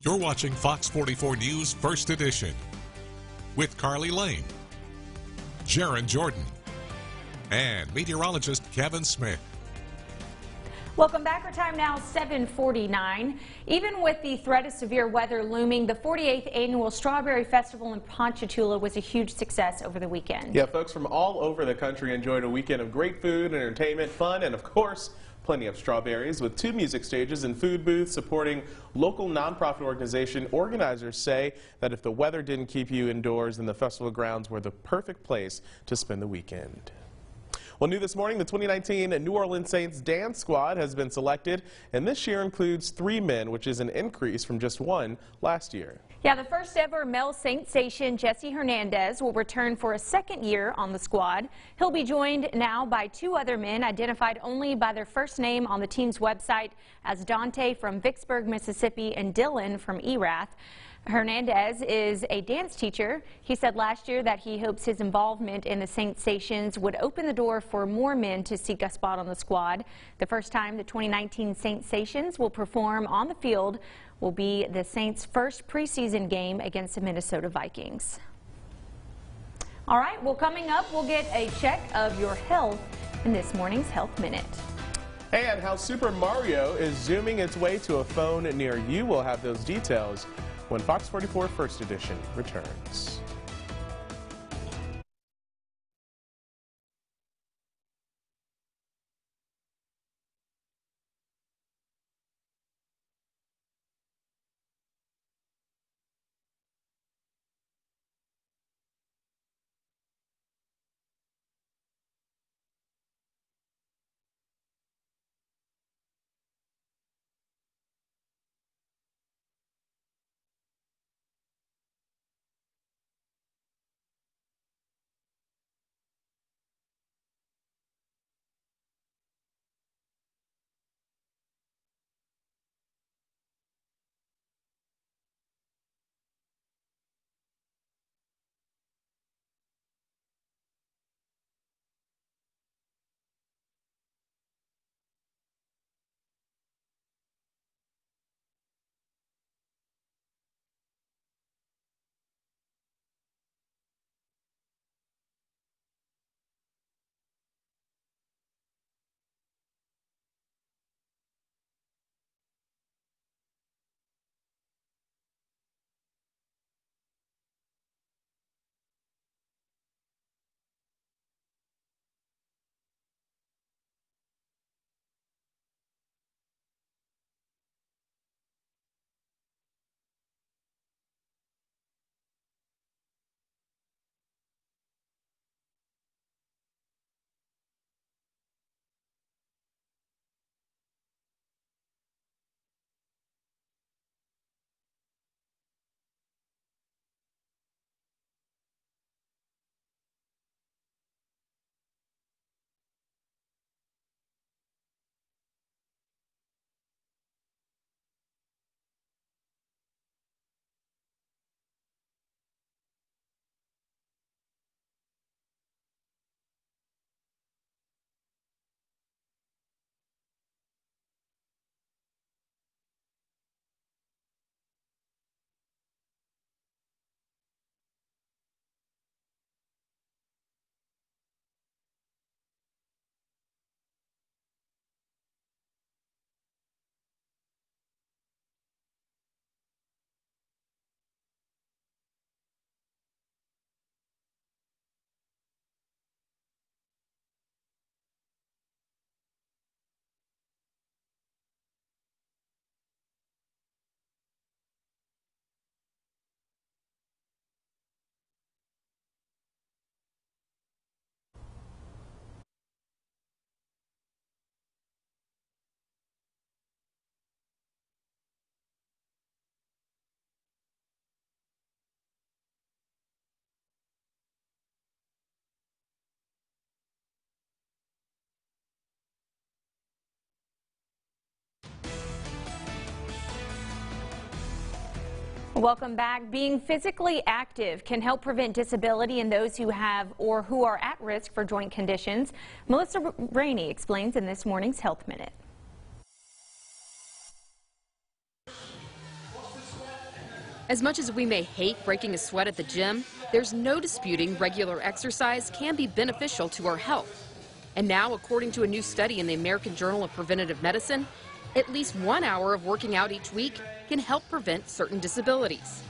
You're watching Fox 44 News First Edition with Carly Lane, Jaron Jordan, and meteorologist Kevin Smith. Welcome back. Our time now 7:49. Even with the threat of severe weather looming, the 48th annual Strawberry Festival in Ponchatoula was a huge success over the weekend. Yeah, folks from all over the country enjoyed a weekend of great food, entertainment, fun, and of course, plenty of strawberries. With 2 music stages and food booths supporting local nonprofit organization, organizers say that if the weather didn't keep you indoors, then the festival grounds were the perfect place to spend the weekend. Well, new this morning, the 2019 New Orleans Saints dance squad has been selected, and this year includes 3 men, which is an increase from just 1 last year. Yeah, the first ever male Saint Station, Jesse Hernandez, will return for a 2nd year on the squad. He'll be joined now by 2 other men identified only by their first name on the team's website as Dante from Vicksburg, Mississippi, and Dylan from Erath. Hernandez is a dance teacher. He said last year that he hopes his involvement in the Saint Stations would open the door for more men to seek a spot on the squad. The first time the 2019 Saint Stations will perform on the field will be the Saints' first preseason game against the Minnesota Vikings. All right, well, coming up, we'll get a check of your health in this morning's Health Minute. And how Super Mario is zooming its way to a phone near you. We'll have those details when Fox 44 First Edition returns. Welcome back. Being physically active can help prevent disability in those who have or who are at risk for joint conditions. Melissa Rainey explains in this morning's Health Minute. As much as we may hate breaking a sweat at the gym, there's no disputing regular exercise can be beneficial to our health. And now, according to a new study in the American Journal of Preventive Medicine, at least 1 hour of working out each week can help prevent certain disabilities.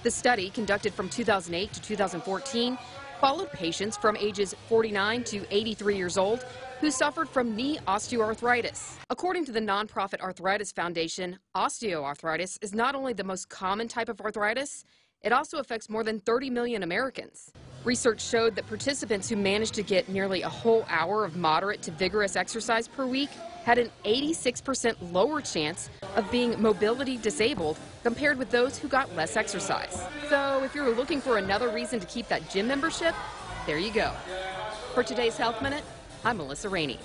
The study, conducted from 2008 to 2014, followed patients from ages 49 to 83 years old who suffered from knee osteoarthritis. According to the nonprofit Arthritis Foundation, osteoarthritis is not only the most common type of arthritis, it also affects more than 30 million Americans. Research showed that participants who managed to get nearly a whole hour of moderate to vigorous exercise per week had an 86% lower chance of being mobility disabled compared with those who got less exercise. So if you're looking for another reason to keep that gym membership, there you go. For today's Health Minute, I'm Melissa Rainey.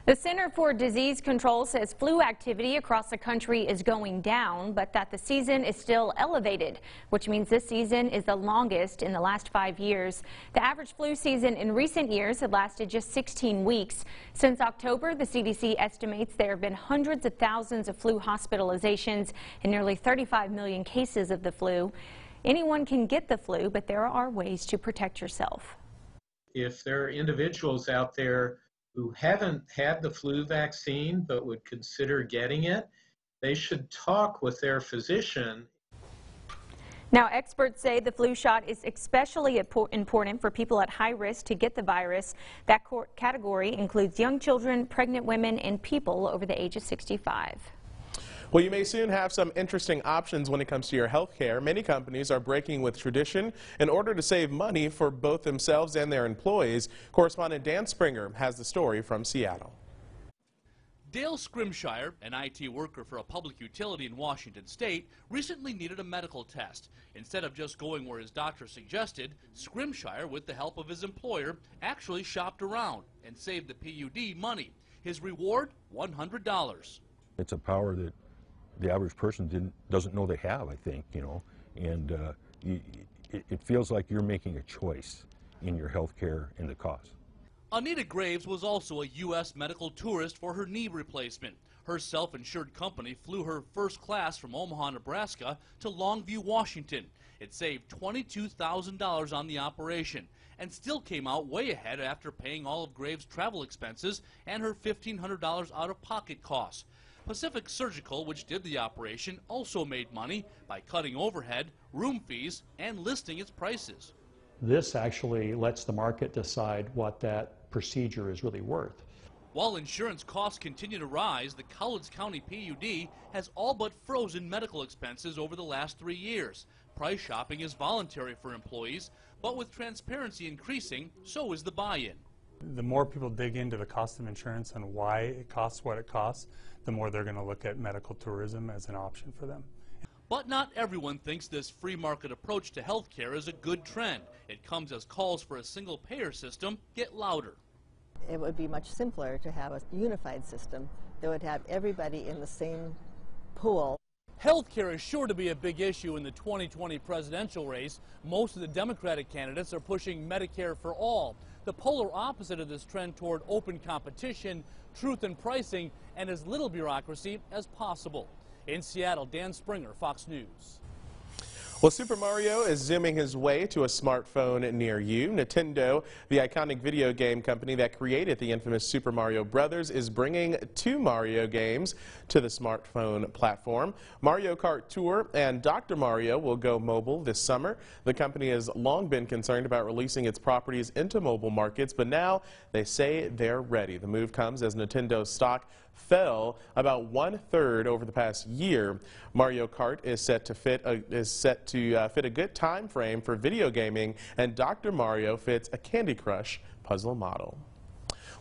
The Center for Disease Control says flu activity across the country is going down, but that the season is still elevated, which means this season is the longest in the last 5 years. The average flu season in recent years had lasted just 16 weeks. Since October, the CDC estimates there have been hundreds of thousands of flu hospitalizations and nearly 35 million cases of the flu. Anyone can get the flu, but there are ways to protect yourself. If there are individuals out there who haven't had the flu vaccine but would consider getting it, they should talk with their physician. Now, experts say the flu shot is especially important for people at high risk to get the virus. That category includes young children, pregnant women, and people over the age of 65. Well, you may soon have some interesting options when it comes to your health care. Many companies are breaking with tradition in order to save money for both themselves and their employees. Correspondent Dan Springer has the story from Seattle. Dale Scrimshire, an IT worker for a public utility in Washington State, recently needed a medical test. Instead of just going where his doctor suggested, Scrimshire, with the help of his employer, actually shopped around and saved the PUD money. His reward, $100. It's a power that the average person doesn't know they have, I think, and it feels like you're making a choice in your health care and the cost. Anita Graves was also a U.S. medical tourist for her knee replacement. Her self-insured company flew her first class from Omaha, Nebraska to Longview, Washington. It saved $22,000 on the operation and still came out way ahead after paying all of Graves' travel expenses and her $1,500 out-of-pocket costs. Pacific Surgical, which did the operation, also made money by cutting overhead, room fees, and listing its prices. This actually lets the market decide what that procedure is really worth. While insurance costs continue to rise, the Cowlitz County PUD has all but frozen medical expenses over the last 3 years. Price shopping is voluntary for employees, but with transparency increasing, so is the buy-in. The more people dig into the cost of insurance and why it costs what it costs, the more they're going to look at medical tourism as an option for them. But not everyone thinks this free market approach to health care is a good trend. It comes as calls for a single payer system get louder. It would be much simpler to have a unified system that would have everybody in the same pool. Health care is sure to be a big issue in the 2020 presidential race. Most of the Democratic candidates are pushing Medicare for all. The polar opposite of this trend toward open competition, truth in pricing, and as little bureaucracy as possible. In Seattle, Dan Springer, Fox News. Well, Super Mario is zooming his way to a smartphone near you. Nintendo, the iconic video game company that created the infamous Super Mario Brothers, is bringing 2 Mario games to the smartphone platform. Mario Kart Tour and Dr. Mario will go mobile this summer. The company has long been concerned about releasing its properties into mobile markets, but now they say they're ready. The move comes as Nintendo's stock fell about 1/3 over the past year. Mario Kart is set to fit a good time frame for video gaming, and Dr. Mario fits a Candy Crush puzzle model.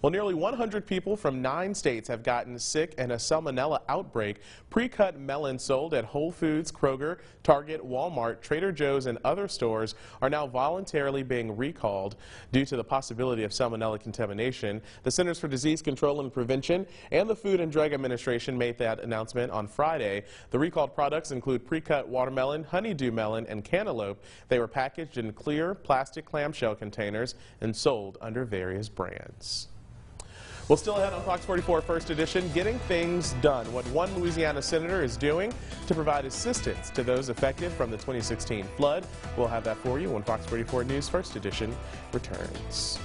Well, nearly 100 people from 9 states have gotten sick in a salmonella outbreak. Pre-cut melon sold at Whole Foods, Kroger, Target, Walmart, Trader Joe's, and other stores are now voluntarily being recalled due to the possibility of salmonella contamination. The Centers for Disease Control and Prevention and the Food and Drug Administration made that announcement on Friday. The recalled products include pre-cut watermelon, honeydew melon, and cantaloupe. They were packaged in clear plastic clamshell containers and sold under various brands. Well, still ahead on Fox 44 First Edition, getting things done, what one Louisiana senator is doing to provide assistance to those affected from the 2016 flood. We'll have that for you when Fox 44 News First Edition returns.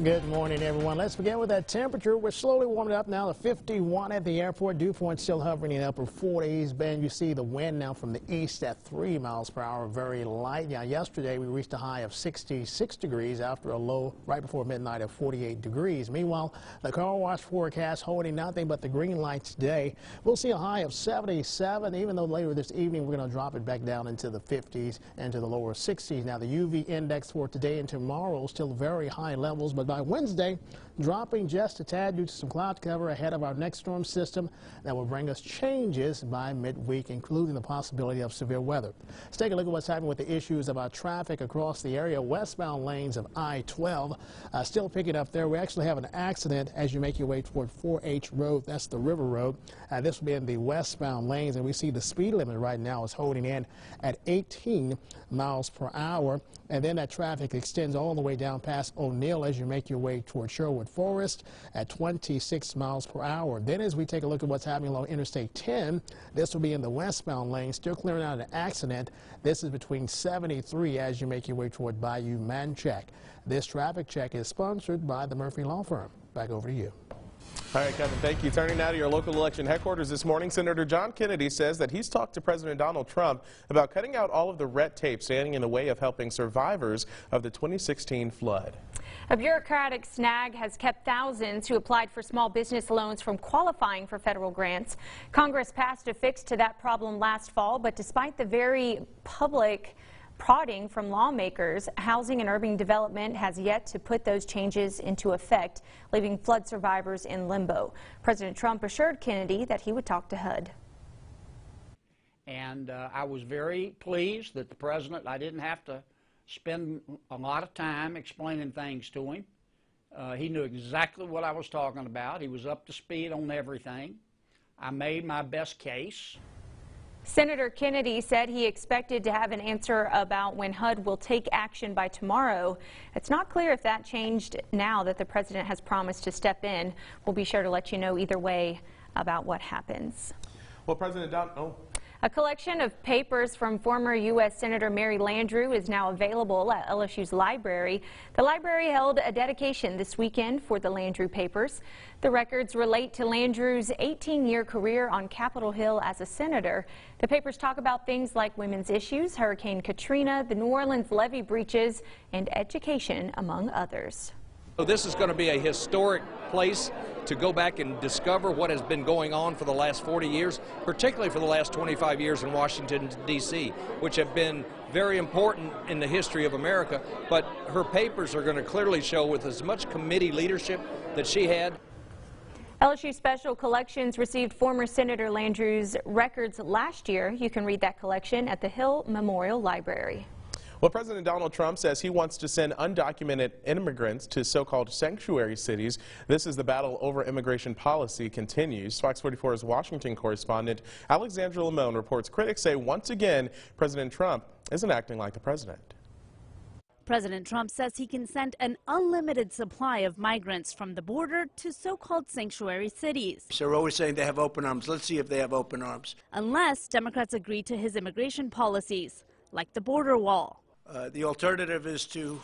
Good morning, everyone. Let's begin with that temperature. We're slowly warming up now to 51 at the airport. Dew point still hovering in upper 40s. Ben, you see the wind now from the east at 3 miles per hour, very light. Now, yesterday we reached a high of 66 degrees after a low right before midnight of 48 degrees. Meanwhile, the car wash forecast holding nothing but the green lights today. We'll see a high of 77, even though later this evening we're going to drop it back down into the 50s and to the lower 60s. Now, the UV index for today and tomorrow still very high levels, but by Wednesday, dropping just a tad due to some cloud cover ahead of our next storm system that will bring us changes by midweek, including the possibility of severe weather. Let's take a look at what's happening with the issues of our traffic across the area. Westbound lanes of I-12 still picking up there. We actually have an accident as you make your way toward 4H Road. That's the River Road. This will be in the westbound lanes, and we see the speed limit right now is holding in at 18 miles per hour. And then that traffic extends all the way down past O'Neill as you make your way toward Sherwood Forest at 26 miles per hour. Then as we take a look at what's happening along Interstate 10, this will be in the westbound lane, still clearing out an accident. This is between 73 as you make your way toward Bayou Manchac. This traffic check is sponsored by the Murphy Law Firm. Back over to you. All right, Kevin, thank you. Turning now to your local election headquarters this morning, Senator John Kennedy says that he's talked to President Donald Trump about cutting out all of the red tape standing in the way of helping survivors of the 2016 flood. A bureaucratic snag has kept thousands who applied for small business loans from qualifying for federal grants. Congress passed a fix to that problem last fall, but despite the very public prodding from lawmakers, Housing and Urban Development has yet to put those changes into effect, leaving flood survivors in limbo. President Trump assured Kennedy that he would talk to HUD. And I was very pleased that the president, I didn't have to spend a lot of time explaining things to him. He knew exactly what I was talking about. He was up to speed on everything. I made my best case. Senator Kennedy said he expected to have an answer about when HUD will take action by tomorrow. It's not clear if that changed now that the president has promised to step in. We'll be sure to let you know either way about what happens. Well, President Donald... A collection of papers from former U.S. Senator Mary Landrieu is now available at LSU's library. The library held a dedication this weekend for the Landrieu papers. The records relate to Landrieu's 18-year career on Capitol Hill as a senator. The papers talk about things like women's issues, Hurricane Katrina, the New Orleans levee breaches, and education, among others. So this is going to be a historic place to go back and discover what has been going on for the last 40 years, particularly for the last 25 years in Washington, D.C., which have been very important in the history of America. But her papers are going to clearly show, with as much committee leadership that she had. LSU Special Collections received former Senator Landrieu's records last year. You can read that collection at the Hill Memorial Library. Well, President Donald Trump says he wants to send undocumented immigrants to so-called sanctuary cities. This is the battle over immigration policy continues. Fox 44's Washington correspondent Alexandra Limon reports critics say once again President Trump isn't acting like the president. President Trump says he can send an unlimited supply of migrants from the border to so-called sanctuary cities. So we're always saying they have open arms. Let's see if they have open arms. Unless Democrats agree to his immigration policies, like the border wall. The alternative is to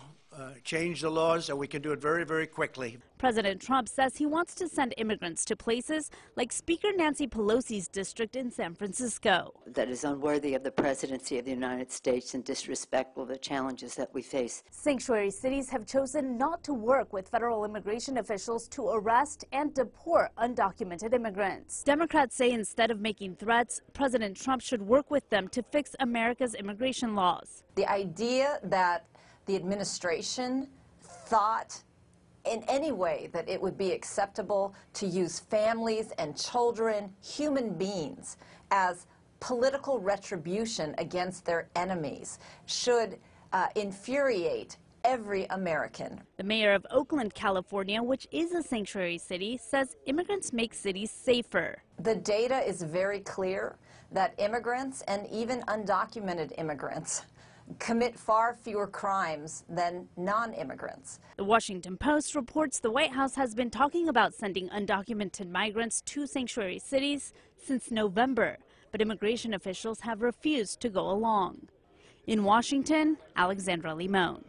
change the laws, and we can do it very, very quickly. President Trump says he wants to send immigrants to places like Speaker Nancy Pelosi's district in San Francisco. That is unworthy of the presidency of the United States and disrespectful of the challenges that we face. Sanctuary cities have chosen not to work with federal immigration officials to arrest and deport undocumented immigrants. Democrats say instead of making threats, President Trump should work with them to fix America's immigration laws. The idea that the administration thought in any way that it would be acceptable to use families and children, human beings, as political retribution against their enemies should infuriate every American. The mayor of Oakland, California, which is a sanctuary city, says immigrants make cities safer. The data is very clear that immigrants and even undocumented immigrants commit far fewer crimes than non-immigrants. The Washington Post reports the White House has been talking about sending undocumented migrants to sanctuary cities since November, but immigration officials have refused to go along. In Washington, Alexandra Limon.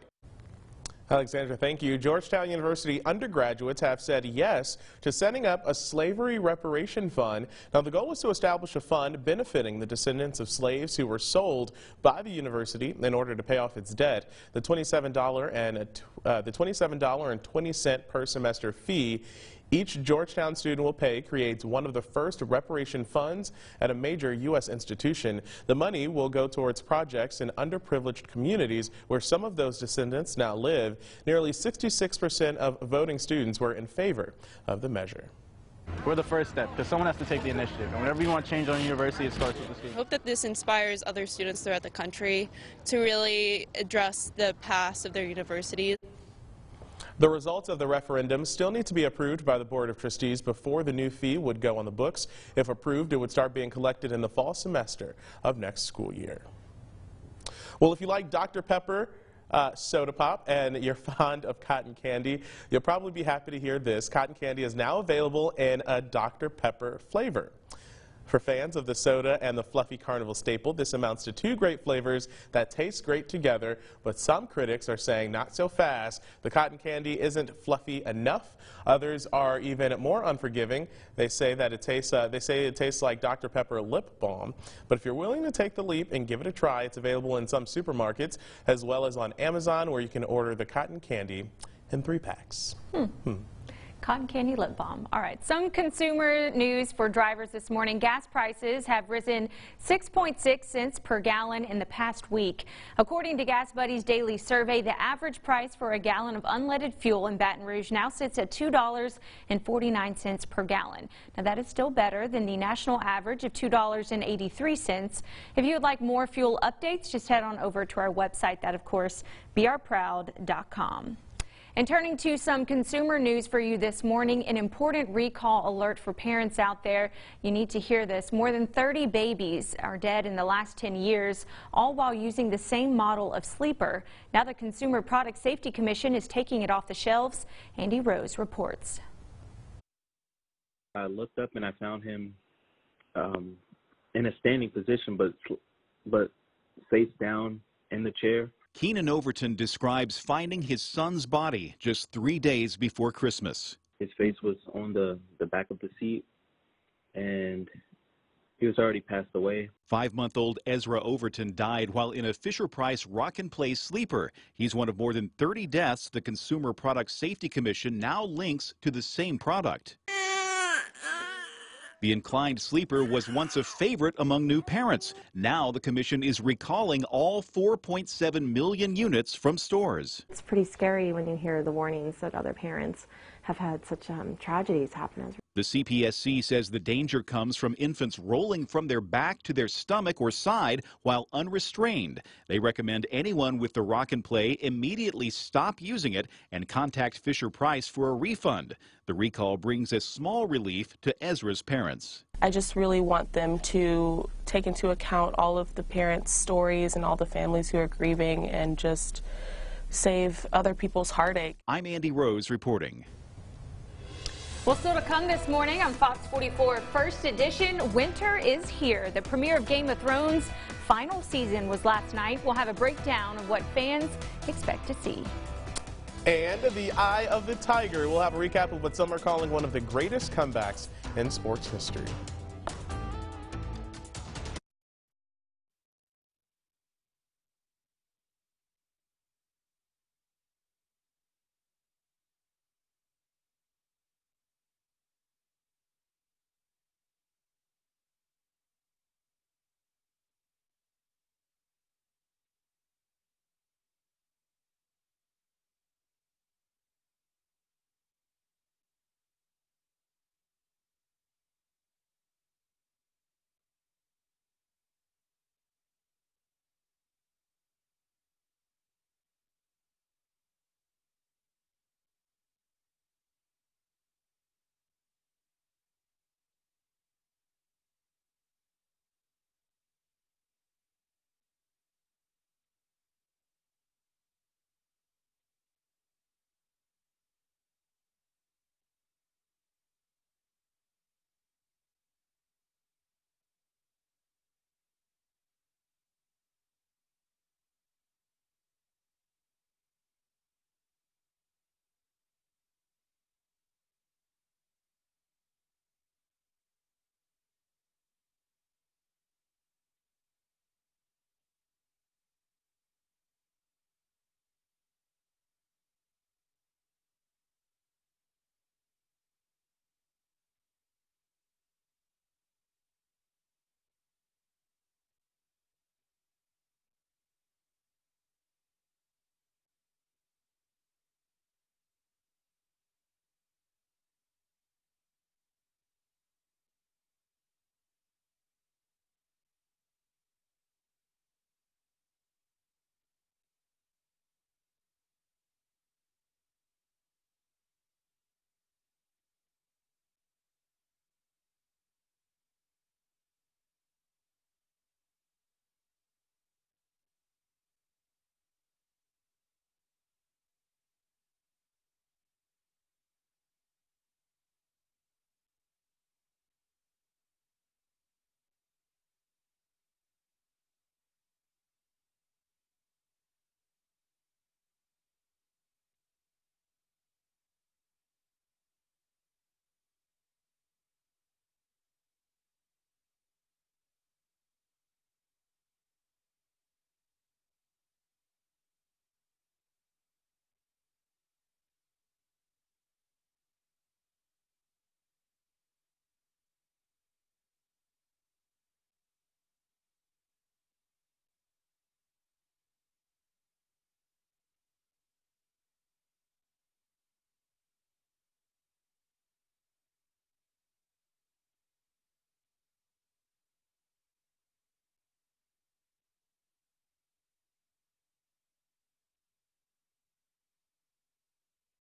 Alexandra, thank you. Georgetown University undergraduates have said yes to setting up a slavery reparation fund. Now, the goal is to establish a fund benefiting the descendants of slaves who were sold by the university in order to pay off its debt. The $27.20 per semester fee each Georgetown student will pay creates one of the first reparation funds at a major U.S. institution. The money will go towards projects in underprivileged communities where some of those descendants now live. Nearly 66% of voting students were in favor of the measure. We're the first step, because someone has to take the initiative. And whenever you want change on a university, it starts with the students. I hope that this inspires other students throughout the country to really address the past of their university. The results of the referendum still need to be approved by the Board of Trustees before the new fee would go on the books. If approved, it would start being collected in the fall semester of next school year. Well, if you like Dr. Pepper soda pop and you're fond of cotton candy, you'll probably be happy to hear this. Cotton candy is now available in a Dr. Pepper flavor. For fans of the soda and the fluffy carnival staple, this amounts to two great flavors that taste great together, but some critics are saying not so fast. The cotton candy isn't fluffy enough. Others are even more unforgiving. They say that it tastes like Dr. Pepper lip balm. But if you're willing to take the leap and give it a try, it's available in some supermarkets as well as on Amazon, where you can order the cotton candy in 3 packs. Cotton candy lip balm. All right, some consumer news for drivers this morning. Gas prices have risen 6.6 cents per gallon in the past week. According to Gas Buddy's daily survey, the average price for a gallon of unleaded fuel in Baton Rouge now sits at $2.49 per gallon. Now, that is still better than the national average of $2.83. If you would like more fuel updates, just head on over to our website. That, of course, beourproud.com. And turning to some consumer news for you this morning, an important recall alert for parents out there. You need to hear this. More than 30 babies are dead in the last 10 years, all while using the same model of sleeper. Now the Consumer Product Safety Commission is taking it off the shelves. Andy Rose reports. I looked up and I found him in a standing position, but face down in the chair. Keenan Overton describes finding his son's body just 3 days before Christmas. His face was on the back of the seat, and he was already passed away. 5-month-old Ezra Overton died while in a Fisher-Price Rock and Play sleeper. He's one of more than 30 deaths the Consumer Product Safety Commission now links to the same product. The inclined sleeper was once a favorite among new parents. Now the commission is recalling all 4.7 million units from stores. It's pretty scary when you hear the warnings that other parents have had such tragedies happen. The CPSC says the danger comes from infants rolling from their back to their stomach or side while unrestrained. They recommend anyone with the Rock and Play immediately stop using it and contact Fisher-Price for a refund. The recall brings a small relief to Ezra's parents. I just really want them to take into account all of the parents' stories and all the families who are grieving and just save other people's heartache. I'm Andy Rose reporting. Well, still to come this morning on Fox 44 First Edition, winter is here. The premiere of Game of Thrones' final season was last night. We'll have a breakdown of what fans expect to see. And the Eye of the Tiger. We'll have a recap of what some are calling one of the greatest comebacks in sports history.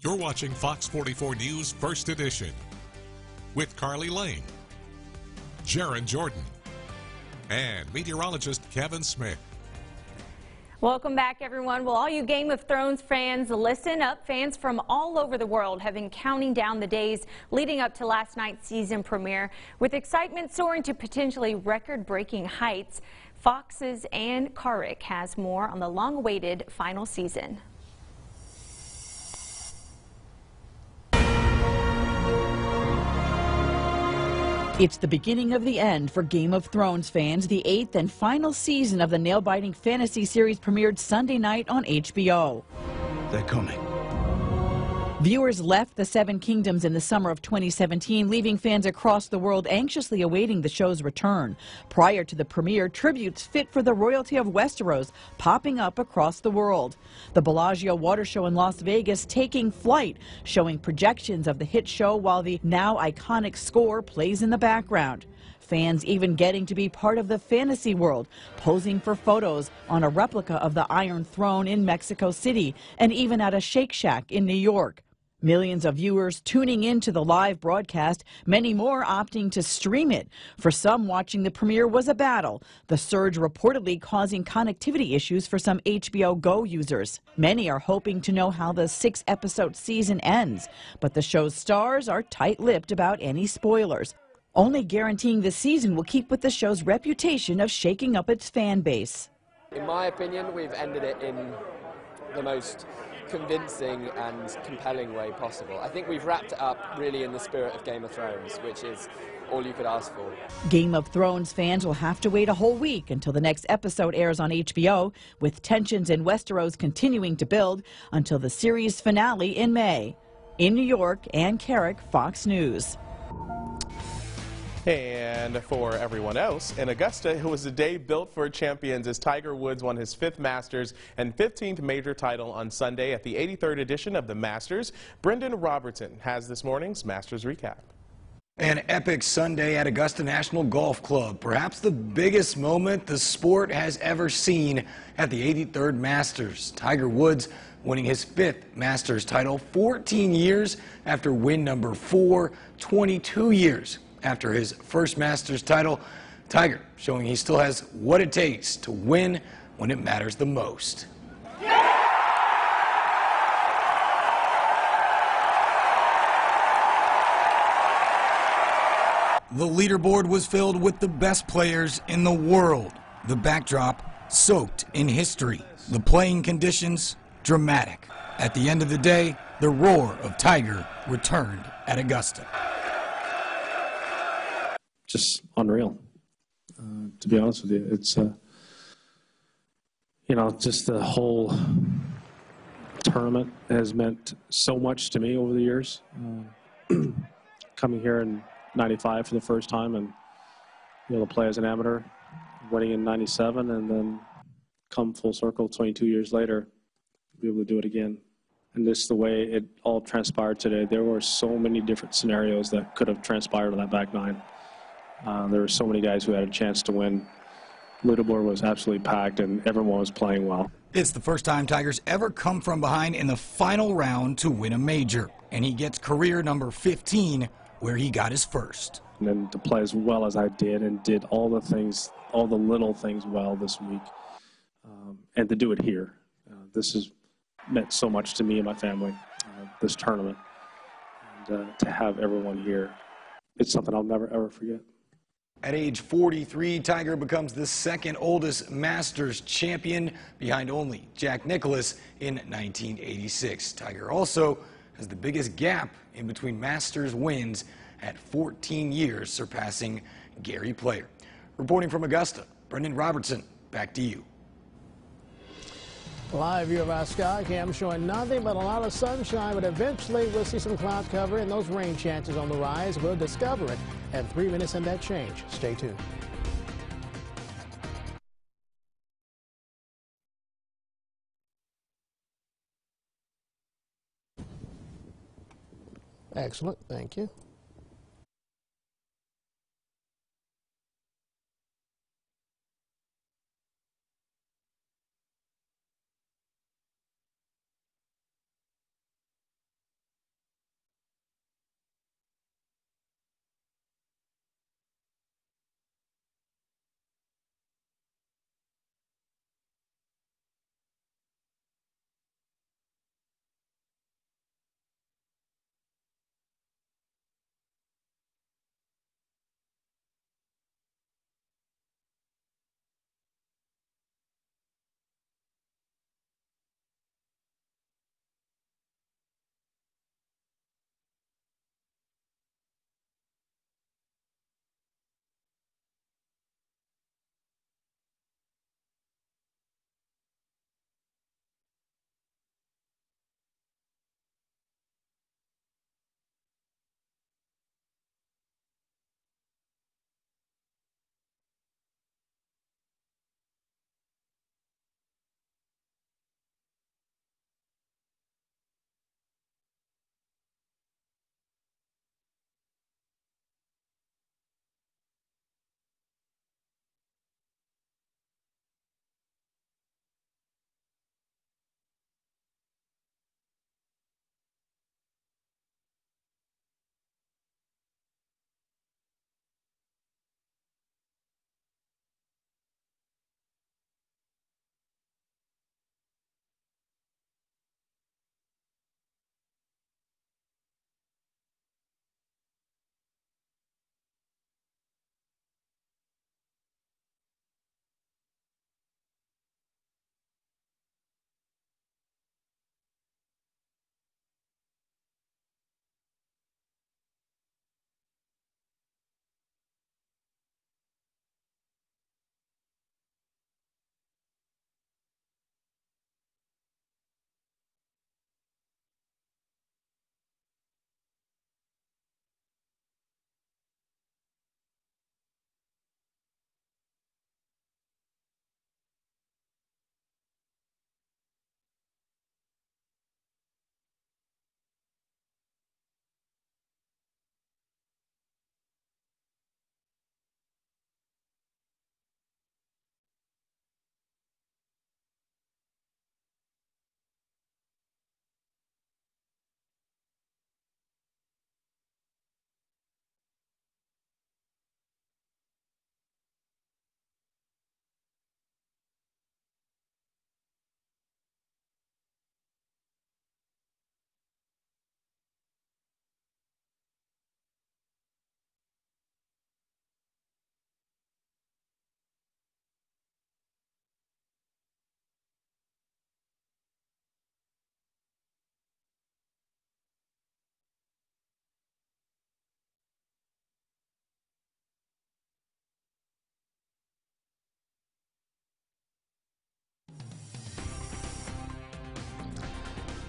You're watching Fox 44 News First Edition with Carly Lane, Jaron Jordan, and meteorologist Kevin Smith. Welcome back, everyone. Well, all you Game of Thrones fans, listen up. Fans from all over the world have been counting down the days leading up to last night's season premiere, with excitement soaring to potentially record-breaking heights. Fox's Ann Carrick has more on the long-awaited final season. It's the beginning of the end for Game of Thrones fans. The 8th and final season of the nail-biting fantasy series premiered Sunday night on HBO. They're coming. Viewers left the Seven Kingdoms in the summer of 2017, leaving fans across the world anxiously awaiting the show's return. Prior to the premiere, tributes fit for the royalty of Westeros popping up across the world. The Bellagio Water Show in Las Vegas taking flight, showing projections of the hit show while the now iconic score plays in the background. Fans even getting to be part of the fantasy world, posing for photos on a replica of the Iron Throne in Mexico City and even at a Shake Shack in New York. Millions of viewers tuning in to the live broadcast, many more opting to stream it. For some, watching the premiere was a battle, the surge reportedly causing connectivity issues for some HBO Go users. Many are hoping to know how the 6-episode season ends, but the show's stars are tight-lipped about any spoilers, only guaranteeing the season will keep with the show's reputation of shaking up its fan base. In my opinion, we've ended it in the most convincing and compelling way possible. I think we've wrapped it up really in the spirit of Game of Thrones, which is all you could ask for. Game of Thrones fans will have to wait a whole week until the next episode airs on HBO, with tensions in Westeros continuing to build until the series finale in May. In New York, Ann Carrick, Fox News. And for everyone else, in Augusta, it was a day built for champions as Tiger Woods won his 5th Masters and 15th major title on Sunday at the 83rd edition of the Masters. Brendan Robertson has this morning's Masters recap. An epic Sunday at Augusta National Golf Club, perhaps the biggest moment the sport has ever seen at the 83rd Masters. Tiger Woods winning his 5th Masters title 14 years after win number 4, 22 years after his first Masters title. Tiger showing he still has what it takes to win when it matters the most. The leaderboard was filled with the best players in the world. The backdrop soaked in history. The playing conditions dramatic. At the end of the day, the roar of Tiger returned at Augusta. Just unreal, to be honest with you. It's, just the whole tournament has meant so much to me over the years. Coming here in '95 for the first time and be able to play as an amateur, winning in '97, and then come full circle 22 years later, be able to do it again. And this, the way it all transpired today, there were so many different scenarios that could have transpired on that back nine. There were so many guys who had a chance to win. Leaderboard was absolutely packed and everyone was playing well. It's the first time Tiger's ever come from behind in the final round to win a major, and he gets career number 15 where he got his first. And then to play as well as I did and did all the things, all the little things well this week, and to do it here. This has meant so much to me and my family, this tournament. And to have everyone here, it's something I'll never ever forget. At age 43, Tiger becomes the second oldest Masters champion, behind only Jack Nicklaus in 1986. Tiger also has the biggest gap in between Masters wins at 14 years, surpassing Gary Player. Reporting from Augusta, Brendan Robertson, back to you. Live view of our sky cam showing nothing but a lot of sunshine, but eventually we'll see some cloud cover and those rain chances on the rise. We'll discover it at 3 minutes and that change. Stay tuned. Excellent. Thank you.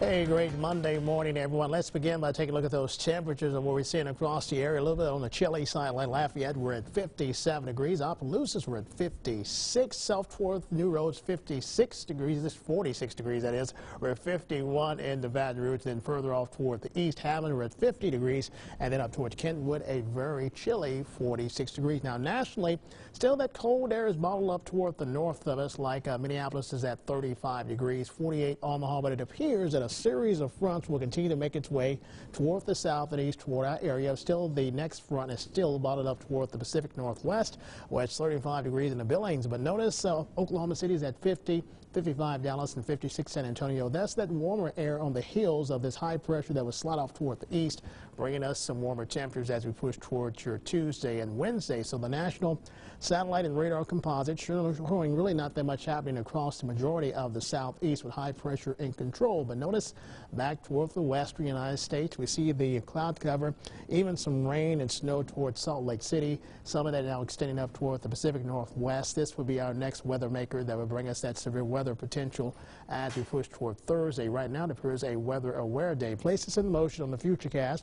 Hey, great Monday morning, everyone. Let's begin by taking a look at those temperatures of what we're seeing across the area. A little bit on the chilly side, like Lafayette, we're at 57 degrees. Opelousas, we're at 56. Southworth, New Roads, 56 degrees. This 46 degrees, that is. We're at 51 in the Baton Rouge. Then further off toward the east, Hammond, we're at 50 degrees. And then up towards Kentwood, a very chilly 46 degrees. Now, nationally, still that cold air is bottled up toward the north of us, like Minneapolis is at 35 degrees, 48 Omaha, but it appears that a series of fronts will continue to make its way toward the south and east toward our area. Still, the next front is still bottled up toward the Pacific Northwest, where it's 35 degrees in the Billings. But notice Oklahoma City is at 50, 55 Dallas, and 56 San Antonio. That's that warmer air on the heels of this high pressure that was slide off toward the east, bringing us some warmer temperatures as we push towards your Tuesday and Wednesday. So the national satellite and radar composite showing really not that much happening across the majority of the southeast with high pressure in control. But notice back toward the western United States, we see the cloud cover, even some rain and snow towards Salt Lake City. Some of that now extending up toward the Pacific Northwest. This would be our next weather maker that would bring us that severe weather potential as we push toward Thursday. Right now, it appears a weather aware day. Places in motion on the Futurecast.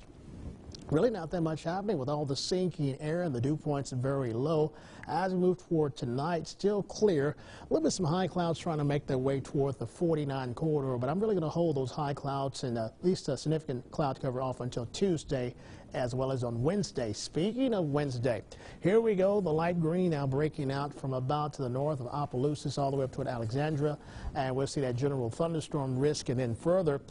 Really not that much happening with all the sinking air and the dew points very low. As we move toward tonight, still clear. A little bit some high clouds trying to make their way toward the 49 corridor, but I'm really going to hold those high clouds and at least a significant cloud cover off until Tuesday as well as on Wednesday. Speaking of Wednesday, here we go. The light green now breaking out from about to the north of Opelousas all the way up toward Alexandria, and we'll see that general thunderstorm risk. And then further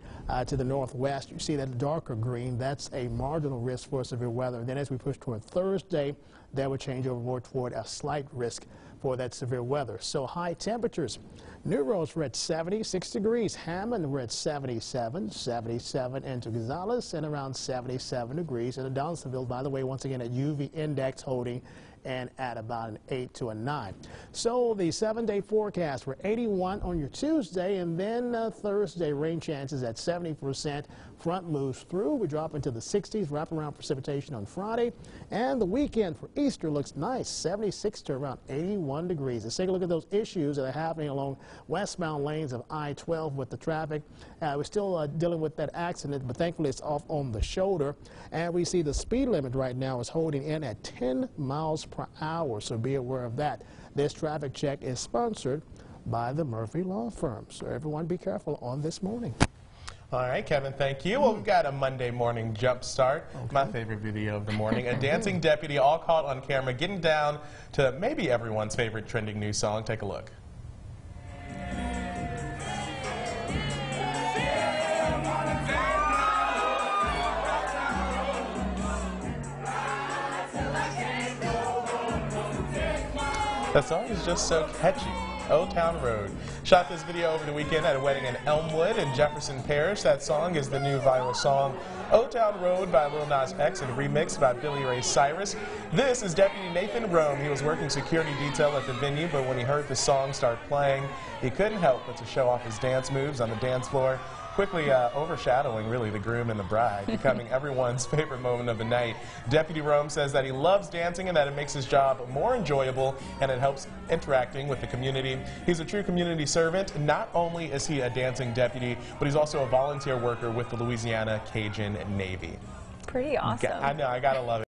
to the northwest, you see that darker green. That's a marginal risk for severe weather. And then as we push toward Thursday, that would change over more toward a slight risk for that severe weather. So high temperatures. New Roads, we're at 76 degrees. Hammond, we're at 77, 77 into Gonzales, and around 77 degrees. And Donaldsonville, by the way, once again at UV index holding and at about an 8 to a 9. So the 7-day forecast for 81 on your Tuesday, and then Thursday rain chances at 70%. Front moves through. We drop into the 60s, wraparound precipitation on Friday. And the weekend for Easter looks nice, 76 to around 81 degrees. Let's take a look at those issues that are happening along westbound lanes of I-12 with the traffic. We're still dealing with that accident, but thankfully it's off on the shoulder. And we see the speed limit right now is holding in at 10 miles per hour, so be aware of that. This traffic check is sponsored by the Murphy Law Firm, so everyone be careful on this morning. All right, Kevin, thank you. Well, we've got a Monday morning jump start. Okay. My favorite video of the morning. A dancing deputy all caught on camera getting down to maybe everyone's favorite trending new song. Take a look. That song is just so catchy. Old Town Road. Shot this video over the weekend at a wedding in Elmwood in Jefferson Parish. That song is the new viral song, Old Town Road by Lil Nas X and remixed by Billy Ray Cyrus. This is Deputy Nathan Rome. He was working security detail at the venue, but when he heard the song start playing, he couldn't help but to show off his dance moves on the dance floor, quickly overshadowing really the groom and the bride, becoming everyone's favorite moment of the night. Deputy Rome says that he loves dancing and that it makes his job more enjoyable and it helps interacting with the community. He's a true community servant. Not only is he a dancing deputy, but he's also a volunteer worker with the Louisiana Cajun Navy. Pretty awesome. I know, I gotta love it.